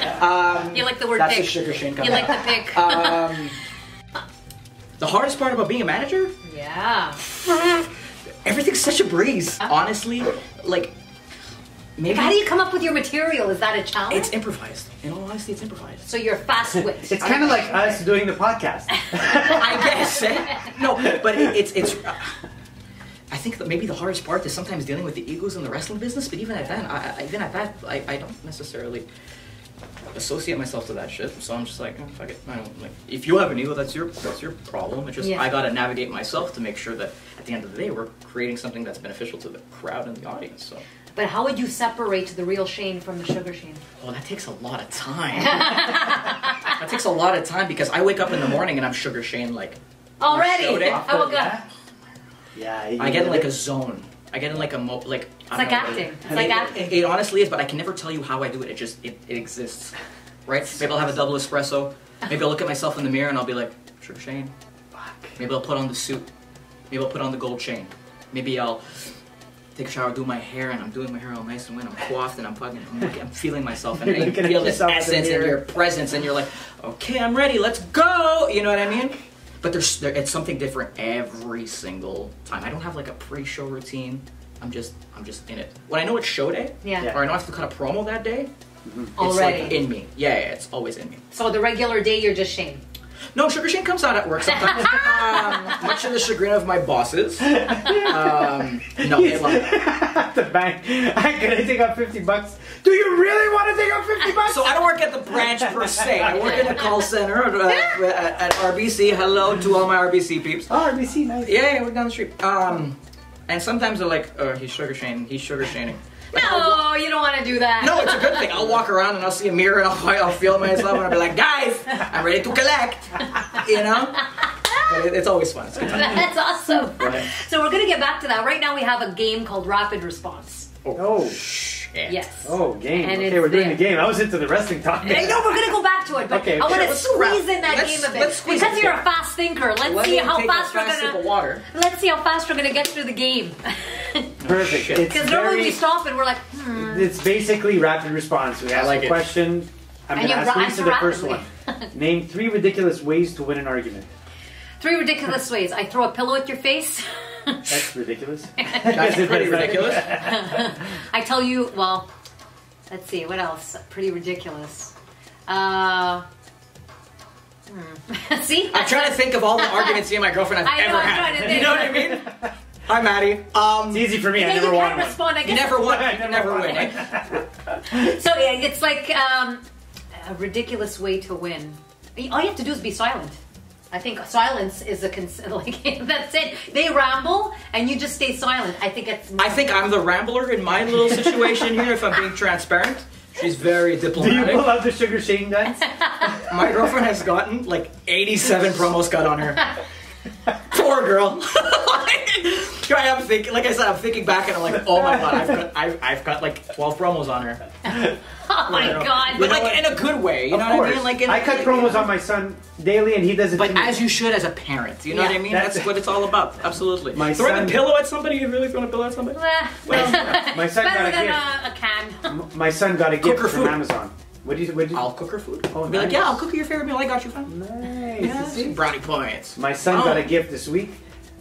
You like the word That's pick. a Sugar Shane You coming like out. the pick. The hardest part about being a manager? Yeah. Everything's such a breeze. Honestly, like, maybe... How do you come up with your material? Is that a challenge? It's improvised. In all honesty, it's improvised. So you're fast wit. It's kind of like us doing the podcast. I guess. No, but it's I think that maybe the hardest part is sometimes dealing with the egos in the wrestling business. But even at that, I don't necessarily associate myself to that shit. So I'm just like, oh, fuck it. I don't like. If you have an ego, that's your problem. It's just I gotta navigate myself to make sure that at the end of the day, we're creating something that's beneficial to the crowd and the audience. So. But how would you separate the real Shane from the Sugar Shane? Well, that takes a lot of time. That takes a lot of time because I wake up in the morning and I'm Sugar Shane like already. Show day. I woke up. Yeah. I get in like a zone. I get in like a It's like acting. It's like acting. It honestly is, but I can never tell you how I do it. It exists, right? Maybe I'll have a double espresso. Maybe I'll look at myself in the mirror and I'll be like, Sugar Shane. Maybe I'll put on the suit. Maybe I'll put on the gold chain. Maybe I'll take a shower, do my hair, and I'm doing my hair all nice and when I'm coiffed and I'm feeling myself and I feel this essence in your presence and you're like, okay, I'm ready, let's go. You know what I mean? But it's something different every single time. I don't have like a pre-show routine. I'm just in it. When I know it's show day, Yeah. or I know I have to cut a promo that day, it's Already. like in me. Yeah, it's always in me. So the regular day, you're just Shane. No, Sugar Shane comes out at work sometimes. Much to the chagrin of my bosses. No, they love it. The bank. Can I take out $50? Do you really want to take out $50? So I don't work at the branch per se. I work in a call center at RBC. Hello to all my RBC peeps. Oh, RBC, nice. Yeah, we're down the street. And sometimes they're like, oh, he's Sugar Shane. He's Sugar Shaning. Like, No, you don't want to do that. no, it's a good thing. I'll walk around and I'll see a mirror and I'll feel myself and I'll be like, guys, I'm ready to collect. You know? But it's always fun. It's a good time. That's awesome. Right. So we're going to get back to that. Right now we have a game called Rapid Response. Oh. Shit. Yes. Oh, game. And Okay, it's we're doing there. the game. I was into the wrestling topic. I know we're going to go back to it, but Okay, I want to let's squeeze in that let's- game a bit. let's squeeze Because it you're in. a fast thinker. Let's Let see me how take fast a we're fast sip of going to... water. Let's see how fast we're going to get through the game. Perfect. It's Because normally we very. stop and we're like, It's basically rapid response. We ask like a it. question. I'm And going to you ask you answer the first one. rapidly. Name 3 ridiculous ways to win an argument. 3 ridiculous ways. I throw a pillow at your face. That's ridiculous. That's pretty ridiculous. I tell you, well, let's see, what else? Pretty ridiculous. See? I'm trying to think of all the arguments me and my girlfriend have I know, ever I'm had. trying to think. You know what I mean? Hi, Maddie. It's easy for me. I Yeah, never you won can't one. respond. I You guess never won. I You never never won. win, eh? So yeah, it's like a ridiculous way to win. All you have to do is be silent. I think silence is like that's it. They ramble and you just stay silent. I think it's. I think I'm the rambler in my little situation here, if I'm being transparent. She's very Do you diplomatic. pull out the Sugar Shane guns? My girlfriend has gotten like 87 promos cut on her. Poor girl. Here I am thinking, like I said, I'm thinking back and I'm like, oh my god, I've got like 12 promos on her. Oh my god! But like in a good way, you know Of what I course. mean? Like I cut promos on my son daily, and he does it. But to me. as you should as a parent, you know what I mean? That's- That's what it's all about. Absolutely. My Throwing son- a pillow at somebody? You really throwing a pillow at somebody? Well, my son got better a than gift. a can. My son got a gift Cook her from food. Amazon. What do you? I'll cook her food. Oh, Be like, nice. yeah, I'll cook you your favorite meal. I got you, fam. Nice. Yeah, See? brownie points. My son Oh. got a gift this week.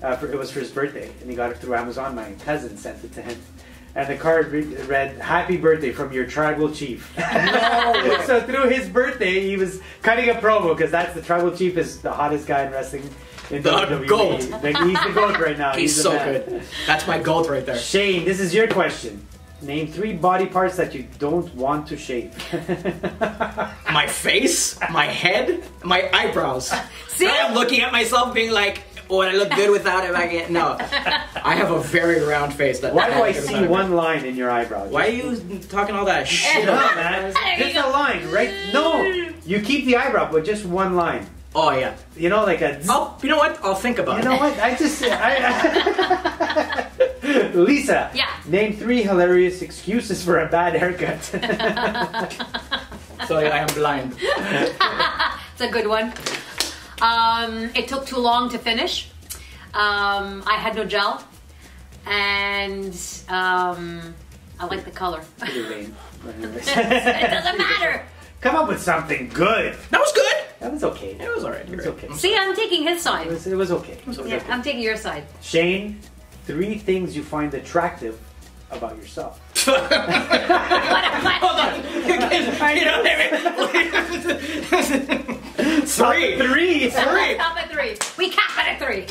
It was for his birthday, and he got it through Amazon. My cousin sent it to him. And the card read, "Happy birthday from your tribal chief." No. So through his birthday, he was cutting a promo because that's the tribal chief is the hottest guy in wrestling in The WWE. GOAT. He's the GOAT right now. He's the so man. good. That's my goat right there. Shane, this is your question. Name 3 body parts that you don't want to shave. My face, my head, my eyebrows. See? I'm looking at myself being like, would I look good without it? I can't. No. I have a very round face. Why do I see one line in your eyebrow? Why are you talking all that shit? No, man. Just a line, right? No. You keep the eyebrow, but just one line. Oh, yeah. You know, like a... You know what? I'll think about it. You know what? Lisa. Yeah. Name 3 hilarious excuses for a bad haircut. So I am blind. It's a good one. It took too long to finish. I had no gel, and I like the color. It doesn't matter. Come up with something good. That was good. That was okay. It was alright. It was okay. See, I'm taking his side. It was okay. Yeah, I'm taking your side. Shane, 3 things you find attractive about yourself. Hold on. You know what I mean? Three. Stop at 3. We cap it at 3.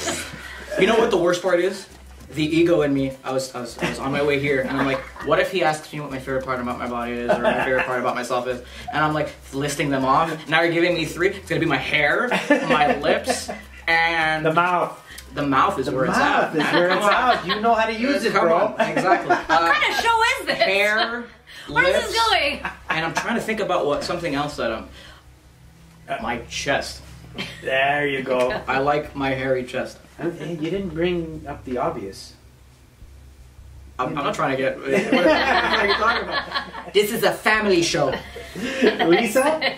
You know what the worst part is? The ego in me. I was on my way here, and I'm like, what if he asks me what my favorite part about my body is, or my favorite part about myself is? And I'm like listing them off. Now you're giving me 3. It's gonna be my hair, my lips, and The mouth. the mouth is where it's at. The mouth is where it's at. You know how to use it, Come bro. on. Exactly. What kind of show is this? Hair, Where's lips, this going? and I'm trying to think about something else that my chest. There you go. I like my hairy chest. Hey, you didn't bring up the obvious. I'm not trying to get. What are you talking about? This is a family show. Lisa?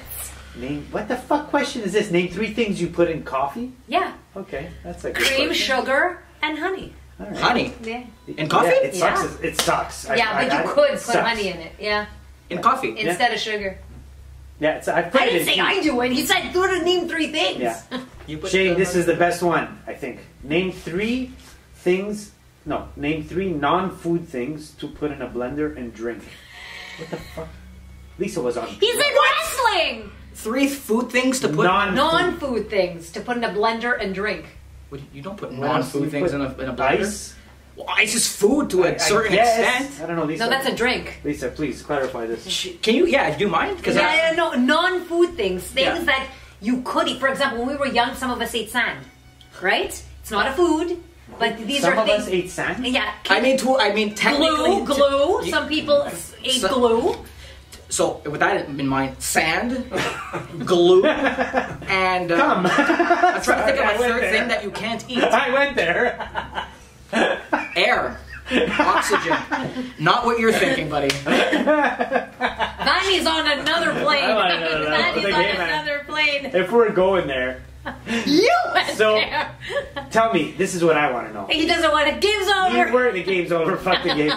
Name, what the fuck question is this? Name 3 things you put in coffee? Yeah. Okay, that's a good Cream, question. sugar, and honey. All right. Honey Yeah. in coffee. Yeah, it sucks. Yeah. It sucks. Yeah, but you could put honey in it. Yeah. In coffee. Yeah. Instead of sugar. Yeah, I put I it didn't in say tea. I do it. He said throw to name 3 things. Yeah. You put Shane, the- this is the best one, I think. Name 3 things. No, name 3 non-food things to put in a blender and drink. What the fuck? Lisa was on. He said wrestling. 3 food things to put. Non-food things to put in a blender and drink. You don't put What else do non-food you things put? in a blender. Ice. Well, ice is food to a certain extent. I don't know, Lisa. No, that's a drink. Lisa, please clarify this. Can you? Yeah, do you mind? Because Yeah, no, non-food things. Things Yeah. that you could eat. For example, when we were young, some of us ate sand. Right? It's not a food, but these Some are of things. us ate sand. Yeah. I mean, technically, glue. you- Some people ate so- glue. So with that in mind, sand, glue, and Come. I'm trying to think of I a went third there. thing that you can't eat. I went there. Air, oxygen. Not what you're thinking, buddy. Manny's on another plane. I wanna know that. Manny's Like, on hey, man. another plane. If we're going there, You went So- there. tell me. This is what I want to know. He doesn't want it. Game's over. The game's over. Fuck the game.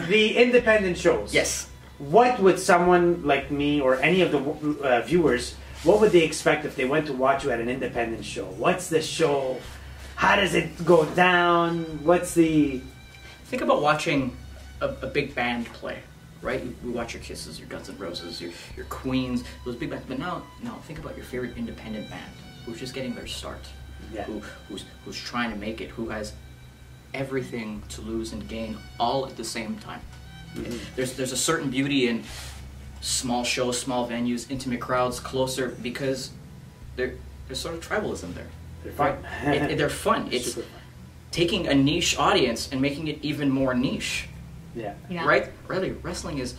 The independent shows. Yes. What would someone like me or any of the viewers? What would they expect if they went to watch you at an independent show? What's the show? How does it go down? What's the? Think about watching a big band play, right? You watch your Kisses, your Guns N' Roses, your Queens, those big bands. But now think about your favorite independent band who's just getting their start, Yeah. who's trying to make it, who has everything to lose and gain all at the same time. Mm-hmm. There's a certain beauty in small shows, small venues, intimate crowds, closer, because there's sort of tribalism there. They're fun. Right? They're fun. It's Super fun. taking a niche audience and making it even more niche. Yeah. Yeah. Right? Really, wrestling is.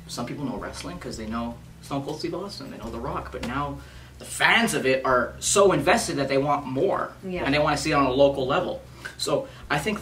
Some people know wrestling because they know Stone Cold Steve Austin, they know The Rock, but now the fans of it are so invested that they want more, Yeah. and they want to see it on a local level. So I think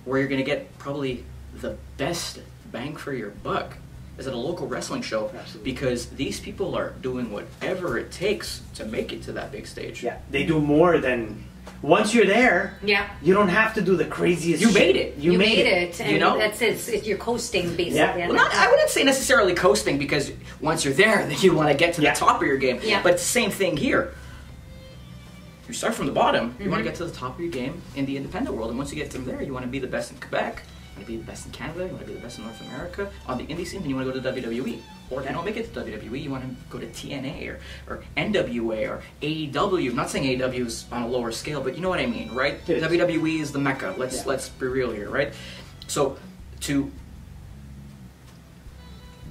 where you're going to get probably the best bang for your buck is at a local wrestling show. Absolutely. Because these people are doing whatever it takes to make it to that big stage. Yeah, they do more than. Once you're there, you don't have to do the craziest. You made shit. it. You made it. And you know, that's it. You're coasting basically. Yeah. Well, I wouldn't say necessarily coasting, because once you're there, then you want to get to the top of your game. Yeah. But it's the same thing here. You start from the bottom. You want to get to the top of your game in the independent world, and once you get to there, you want to be the best in Quebec. You want to be the best in Canada. You want to be the best in North America. On the indie scene, then you want to go to WWE. Or if you don't make it to WWE, you want to go to TNA or NWA or AEW. I'm not saying AEW is on a lower scale, but you know what I mean, right? WWE is the mecca. Let's be real here, right? So to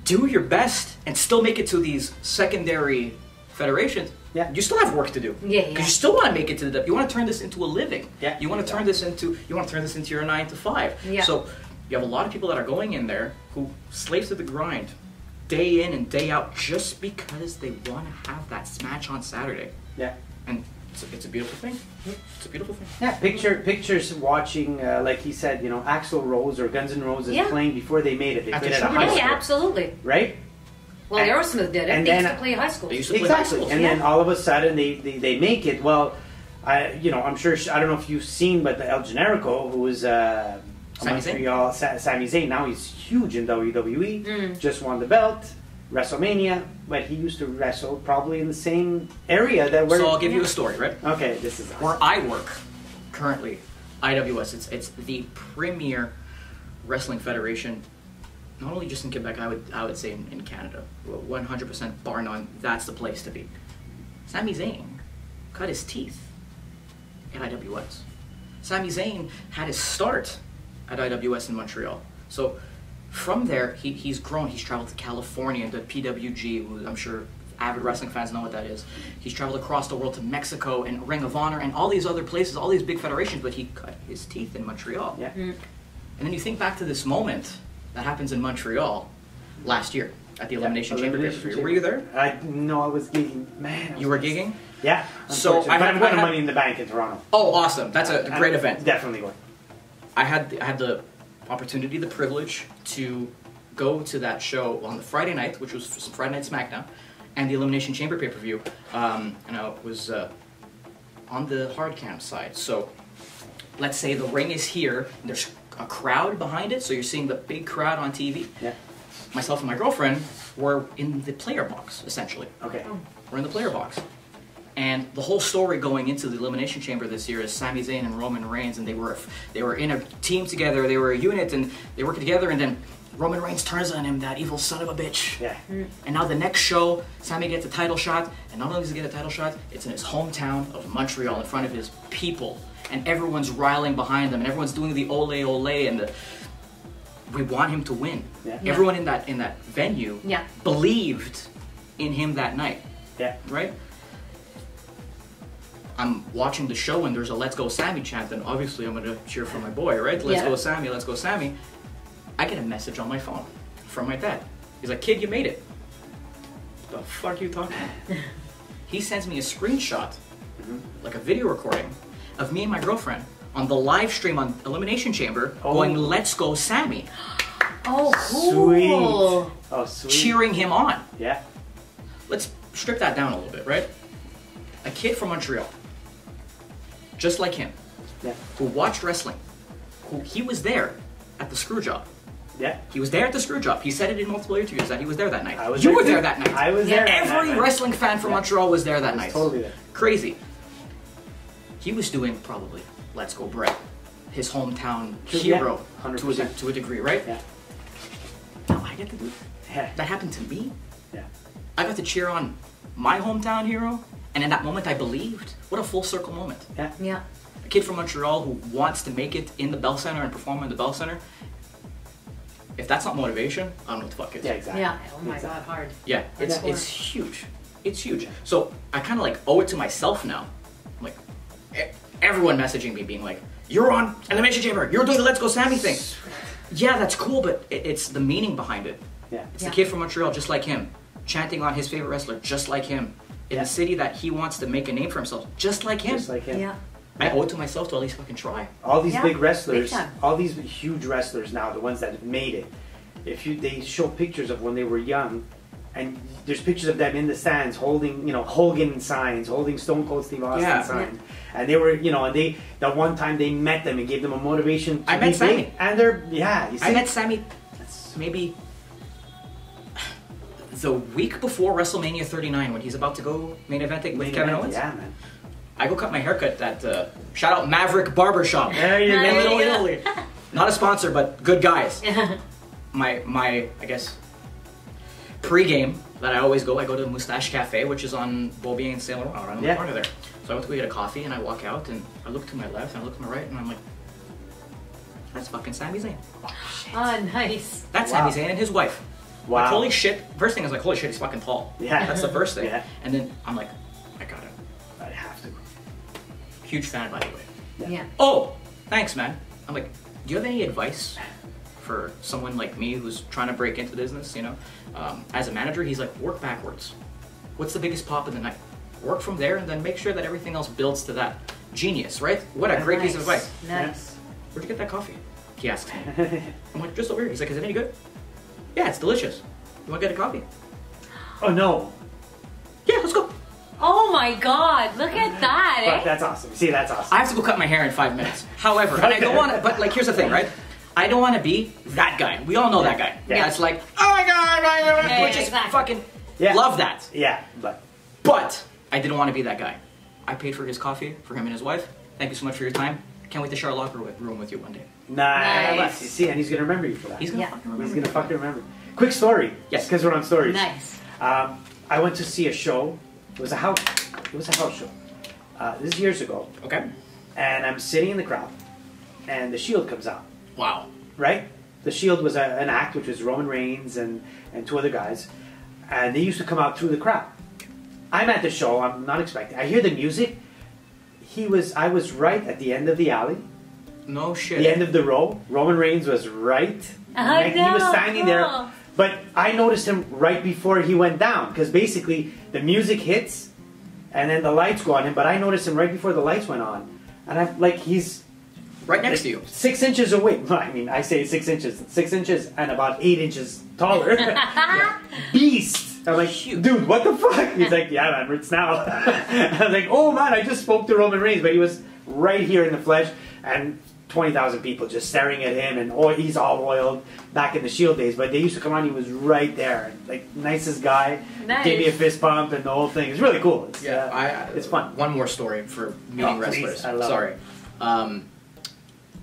do your best and still make it to these secondary federations, you still have work to do. Because you still want to make it to the. You want to turn this into a living. You want to turn this into. You want to turn this into your 9 to 5. So you have a lot of people that are going in there who slave to the grind, day in and day out, just because they want to have that match on Saturday. And it's a beautiful thing. It's a beautiful thing. Pictures watching, like he said, you know, Axl Rose or Guns N' Roses playing before they made it. They played at a high school. Yeah, absolutely. Right? Well, Aerosmith did it. And they used to play high school. They used to play high school. And then all of a sudden they make it. Well, I'm sure, I don't know if you've seen, but the El Generico, who was Montreal, Sami Zayn, now he's huge in WWE, just won the belt, WrestleMania, but he used to wrestle probably in the same area that we're... So I'll give you a story, right? Okay, this is awesome. Where I work currently, IWS, it's the premier wrestling federation, not only just in Quebec, I would say in Canada. 100% bar none, that's the place to be. Sami Zayn cut his teeth at IWS. Sami Zayn had his start at IWS in Montreal. So from there, he's grown. He's traveled to California and to PWG, who I'm sure avid wrestling fans know what that is. He's traveled across the world to Mexico and Ring of Honor and all these other places, all these big federations, but he cut his teeth in Montreal. And then you think back to this moment that happens in Montreal last year at the Elimination Chamber. Were you there? No, I was gigging. Man, you were gigging? Yeah. So I'm going to Money in the Bank in Toronto. Oh, awesome! That's a great event. Definitely going. I had the opportunity, the privilege to go to that show on the Friday night, which was Friday Night SmackDown, and the Elimination Chamber pay-per-view. And I was on the hard cam side. So let's say the ring is here, and there's a crowd behind it, so you're seeing the big crowd on TV. Myself and my girlfriend were in the player box, essentially. We're in the player box. And the whole story going into the Elimination Chamber this year is Sami Zayn and Roman Reigns, and they were in a team together, they were a unit, and they worked together, and then Roman Reigns turns on him, that evil son of a bitch. And now the next show, Sami gets a title shot, and not only does he get a title shot, it's in his hometown of Montreal, in front of his people. And everyone's riling behind him, and everyone's doing the ole ole, and we want him to win. Everyone in that venue believed in him that night. Right? I'm watching the show and there's a "Let's Go Sammy" chant, and obviously I'm gonna cheer for my boy, right? Let's go Sammy, let's go Sammy. I get a message on my phone from my dad. He's like, "Kid, you made it." The fuck are you talking about? He sends me a screenshot, like a video recording, of me and my girlfriend on the live stream on Elimination Chamber going, "Let's go Sammy." Oh, cool. Sweet. Oh, sweet. Cheering him on. Yeah. Let's strip that down a little bit, right? A kid from Montreal, just like him, who watched wrestling, he was there at the screw job. He was there at the screw job. He said it in multiple interviews that he was there that night. You were there that night. I was there. Every wrestling fan from Montreal was there that night. Totally there. Crazy. He was doing probably "Let's Go Brett," his hometown hero, to a degree, right? Now I get to do that. That happened to me. I got to cheer on my hometown hero, and in that moment I believed. What a full circle moment. A kid from Montreal who wants to make it in the Bell Center and perform in the Bell Center. If that's not motivation, I don't know what the fuck is. Exactly. Oh my God, hard. It's huge. It's huge. So I kind of like owe it to myself now. Like everyone messaging me being like, "You're on Elimination Chamber. You're doing the Let's Go Sammy thing." Yeah, that's cool, but it's the meaning behind it. It's the kid from Montreal, just like him, chanting on his favorite wrestler, just like him, in the city that he wants to make a name for himself, just like him. I owe it to myself to at least fucking try. All these big wrestlers, all these huge wrestlers now, the ones that have made it, they show pictures of when they were young, and there's pictures of them in the stands holding, Hogan signs, holding Stone Cold Steve Austin signs, and they were, and the one time they met them and gave them a motivation. I met Sammy, big, and they're you see? I met Sammy. Maybe the week before WrestleMania 39 when he's about to go main eventing with Kevin Owens. Yeah, man. I go cut my haircut at shout out Maverick Barbershop. There you go. In Little Italy. Not a sponsor, but good guys. my I guess pre-game that I always go. I go to the Moustache Cafe, which is on Beaubien and Saint Laurent, around the corner there. So I went to go get a coffee, and I walk out, and I look to my left, and I look to my right, and I'm like, that's fucking Sami Zayn. Oh, nice. That's Sami Zayn and his wife. Wow. Like, holy shit. First thing I was like, holy shit, he's fucking tall. Yeah. That's the first thing. Yeah. And then I'm like, I gotta. I have to. Huge fan, by the way. Yeah. Oh, thanks, man. I'm like, do you have any advice for someone like me who's trying to break into business, as a manager? He's like, work backwards. What's the biggest pop in the night? Work from there and then make sure that everything else builds to that. Genius, right? What a great piece of advice. Nice. Where'd you get that coffee? He asked me. I'm like, just over here. He's like, is it any good? Yeah, it's delicious. You want to get a coffee? Oh no. Yeah, let's go. Oh my God! Look at that, But that's awesome. See, that's awesome. I have to go cut my hair in 5 minutes. However, and I don't want to, but like, here's the thing, right? I don't want to be that guy. We all know that guy. Yeah. That's like, oh my God, which is exactly. fucking, Yeah. love that. Yeah, But I didn't want to be that guy. I paid for his coffee, for him and his wife. Thank you so much for your time. Can't wait to share a locker room with you one day. nice. You see, and he's gonna remember you for that. He's gonna fucking remember. He's gonna fucking remember. Quick story. Yes. Because we're on stories. Nice. I went to see a show. It was a house show. This is years ago. Okay. And I'm sitting in the crowd, and the Shield comes out. Wow. Right? The Shield was an act, which was Roman Reigns and two other guys, and they used to come out through the crowd. I'm at the show. I'm not expecting. I hear the music. I was right at the end of the alley. No shit. The end of the row. Roman Reigns was right. I He was know, standing there. But I noticed him right before he went down. Because basically, the music hits, and then the lights go on him. But I noticed him right before the lights went on. And I'm like, he's... Right next to you. 6 inches away. I mean, I say 6 inches. 6 inches and about 8 inches taller. Beast. I'm like, dude, what the fuck? He's like, yeah, man, it's now. I was like, oh, man, I just spoke to Roman Reigns. But he was right here in the flesh. And 20,000 people just staring at him. And he's all oiled back in the Shield days. But they used to come on. He was right there. Like, nicest guy. Nice. Gave me a fist bump and the whole thing. It's really cool. It's, it's fun. One more story for meeting wrestlers. Please, I love Sorry. it.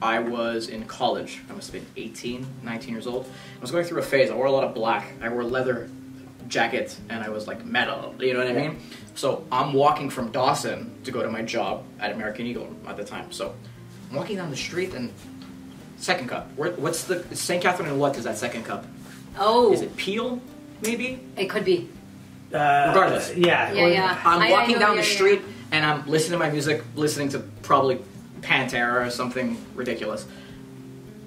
I was in college. I must have been 18, 19 years old. I was going through a phase. I wore a lot of black. I wore leather jacket, and I was like metal. You know what I mean? So I'm walking from Dawson to go to my job at American Eagle at the time. So I'm walking down the street, and Second Cup. What's the St. Catherine and what is that Second Cup? Oh. Is it Peel? Maybe. It could be. Regardless. Yeah. Yeah. I'm walking down the street, and I'm listening to my music, listening to probably Pantera or something ridiculous.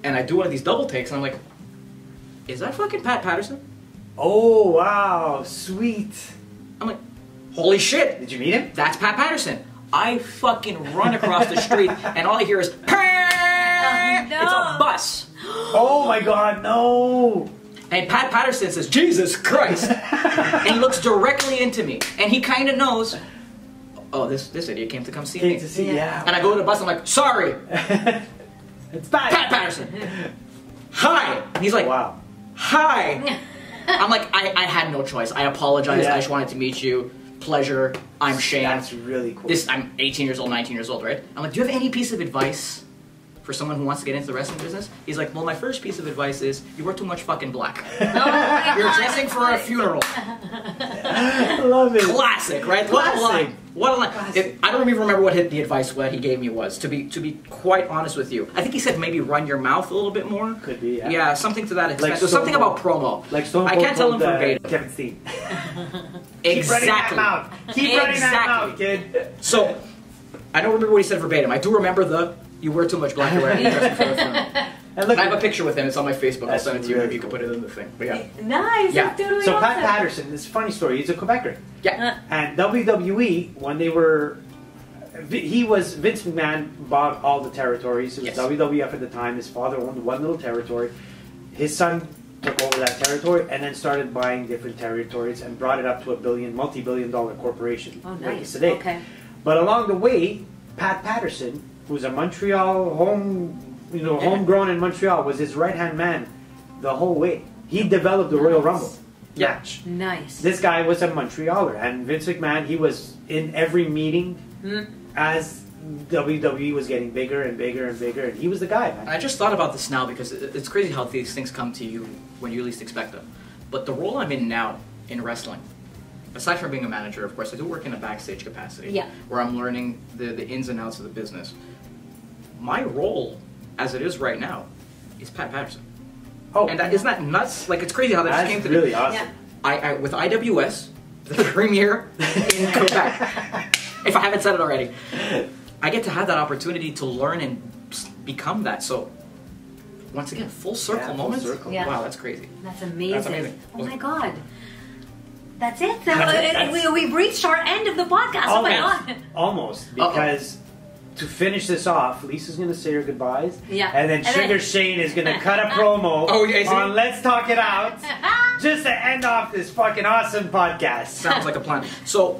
And I do one of these double takes, and I'm like, is that fucking Pat Patterson? Oh, wow. Sweet. I'm like, holy shit. Did you meet him? That's Pat Patterson. I fucking run across the street, and all I hear is, no. It's a bus. Oh my God, no. And Pat Patterson says, Jesus Christ. And he looks directly into me. And he kind of knows, oh, this idiot came to come see me. Came to see, yeah. And I go to the bus, I'm like, sorry. It's Pat. Pat Patterson. Hi. And he's like, wow. Hi. I'm like, I had no choice. I apologize. Yeah. I just wanted to meet you. Pleasure. I'm Shane. That's really cool. I'm 18 years old, 19 years old, right? I'm like, do you have any piece of advice for someone who wants to get into the wrestling business? He's like, well, my first piece of advice is you wear too much fucking black. You're dressing for a funeral. I love it. Classic, right? Classic. What a line. What a line. I don't even remember what the advice what he gave me was, to be quite honest with you. I think he said maybe run your mouth a little bit more. Could be, yeah. Yeah, something to that extent. Like There's something about promo. Like Stone I Cold can't tell him told, verbatim. Kevin Steen. Exactly. Keep running that mouth. Keep running that mouth, kid. So, I don't remember what he said verbatim. I do remember you wear too much black, you're wearing dressing for a funeral. And look, I have a picture with him. It's on my Facebook. I'll That's send it to you. really Maybe you can cool. put it in the thing. But yeah. Nice. Yeah. That's totally so awesome. Pat Patterson, this is a funny story. He's a Quebecer. Yeah. And WWE, when they were... Vince McMahon bought all the territories. It was Yes. WWF at the time. His father owned one little territory. His son took over that territory, and then started buying different territories and brought it up to a multi-billion-dollar corporation. Oh, like nice. it's today. Okay. But along the way, Pat Patterson, who's a Montreal homegrown in Montreal, was his right-hand man the whole way. He developed the Royal Rumble match. Nice. This guy was a Montrealer, and Vince McMahon, he was in every meeting as WWE was getting bigger and bigger and bigger, and he was the guy, man. I just thought about this now because it's crazy how these things come to you when you least expect them. But the role I'm in now in wrestling, aside from being a manager, of course, I do work in a backstage capacity, where I'm learning the ins and outs of the business. My role, as it is right now, is Pat Patterson. Oh, and isn't that nuts? Like, it's crazy how that just came to really me. awesome. I with IWS, the premiere in Quebec. If I haven't said it already, I get to have that opportunity to learn and become that. So, once again, full circle moment. Wow, that's crazy. That's amazing. That's amazing. Oh my God. That's it. We've reached our end of the podcast. Oh my God. Almost. Because to finish this off, Lisa's going to say her goodbyes. Yeah. And then Sugar Shane is going to cut a promo on Let's Talk It Out just to end off this fucking awesome podcast. Sounds like a plan. So,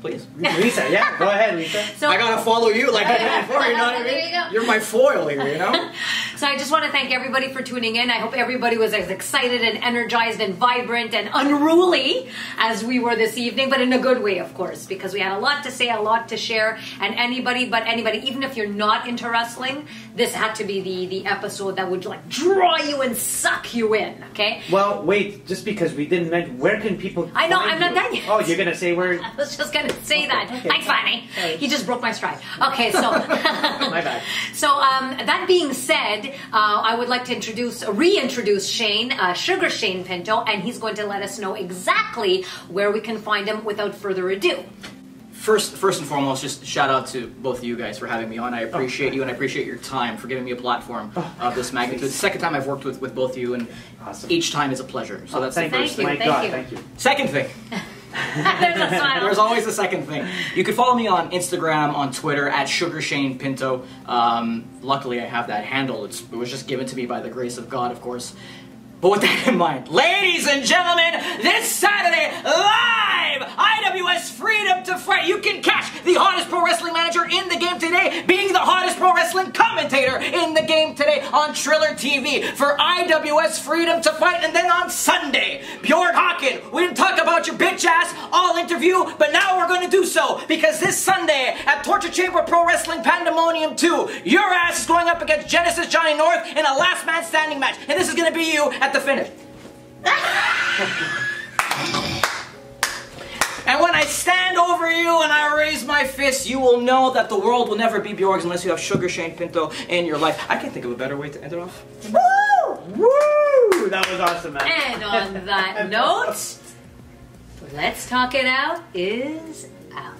please. Lisa, go ahead, Lisa. So, I gotta follow you like I did before, you know what I mean? There you go. You're my foil here, you know? So I just want to thank everybody for tuning in. I hope everybody was as excited and energized and vibrant and unruly as we were this evening, but in a good way, of course, because we had a lot to say, a lot to share, and anybody, even if you're not into wrestling, this had to be the episode that would like draw you and suck you in, okay? Well, wait, just because we didn't mention, where can people I know, find I'm not you? done yet. Oh, you're going to say where? I was just going to say that. Okay. Thanks, Fanny. He just broke my stride. Okay, so... My bad. So, that being said, I would like to reintroduce Shane, Sugar Shane Pinto, and he's going to let us know exactly where we can find him without further ado. First and foremost, just shout out to both of you guys for having me on. I appreciate you, and I appreciate your time for giving me a platform of this magnitude. It's the second time I've worked with both of you, and each time is a pleasure. So that's the first thing. Thank you. Second thing. There's a smile. There's always a second thing. You can follow me on Instagram, on Twitter, at Sugar Shane Pinto. Luckily, I have that handle. It was just given to me by the grace of God, of course. But with that in mind, ladies and gentlemen, this Saturday, live, IWS Freedom to Fight. You can catch the hottest pro wrestling manager in the game today, being the hottest pro wrestling commentator in the game today on Triller TV for IWS Freedom to Fight. And then on Sunday, Bjorn Hawken, we didn't talk about your bitch ass all interview, but now we're going to do so, because this Sunday at Torture Chamber Pro Wrestling Pandemonium 2, your ass is going up against Genesis Johnny North in a last man standing match. And this is going to be you at the finish. And when I stand over you and I raise my fist, you will know that the world will never be Bjorg's unless you have Sugar Shane Pinto in your life. I can't think of a better way to end it off. Woo! Woo! That was awesome, man. And on that note, Let's Talk It Out is out.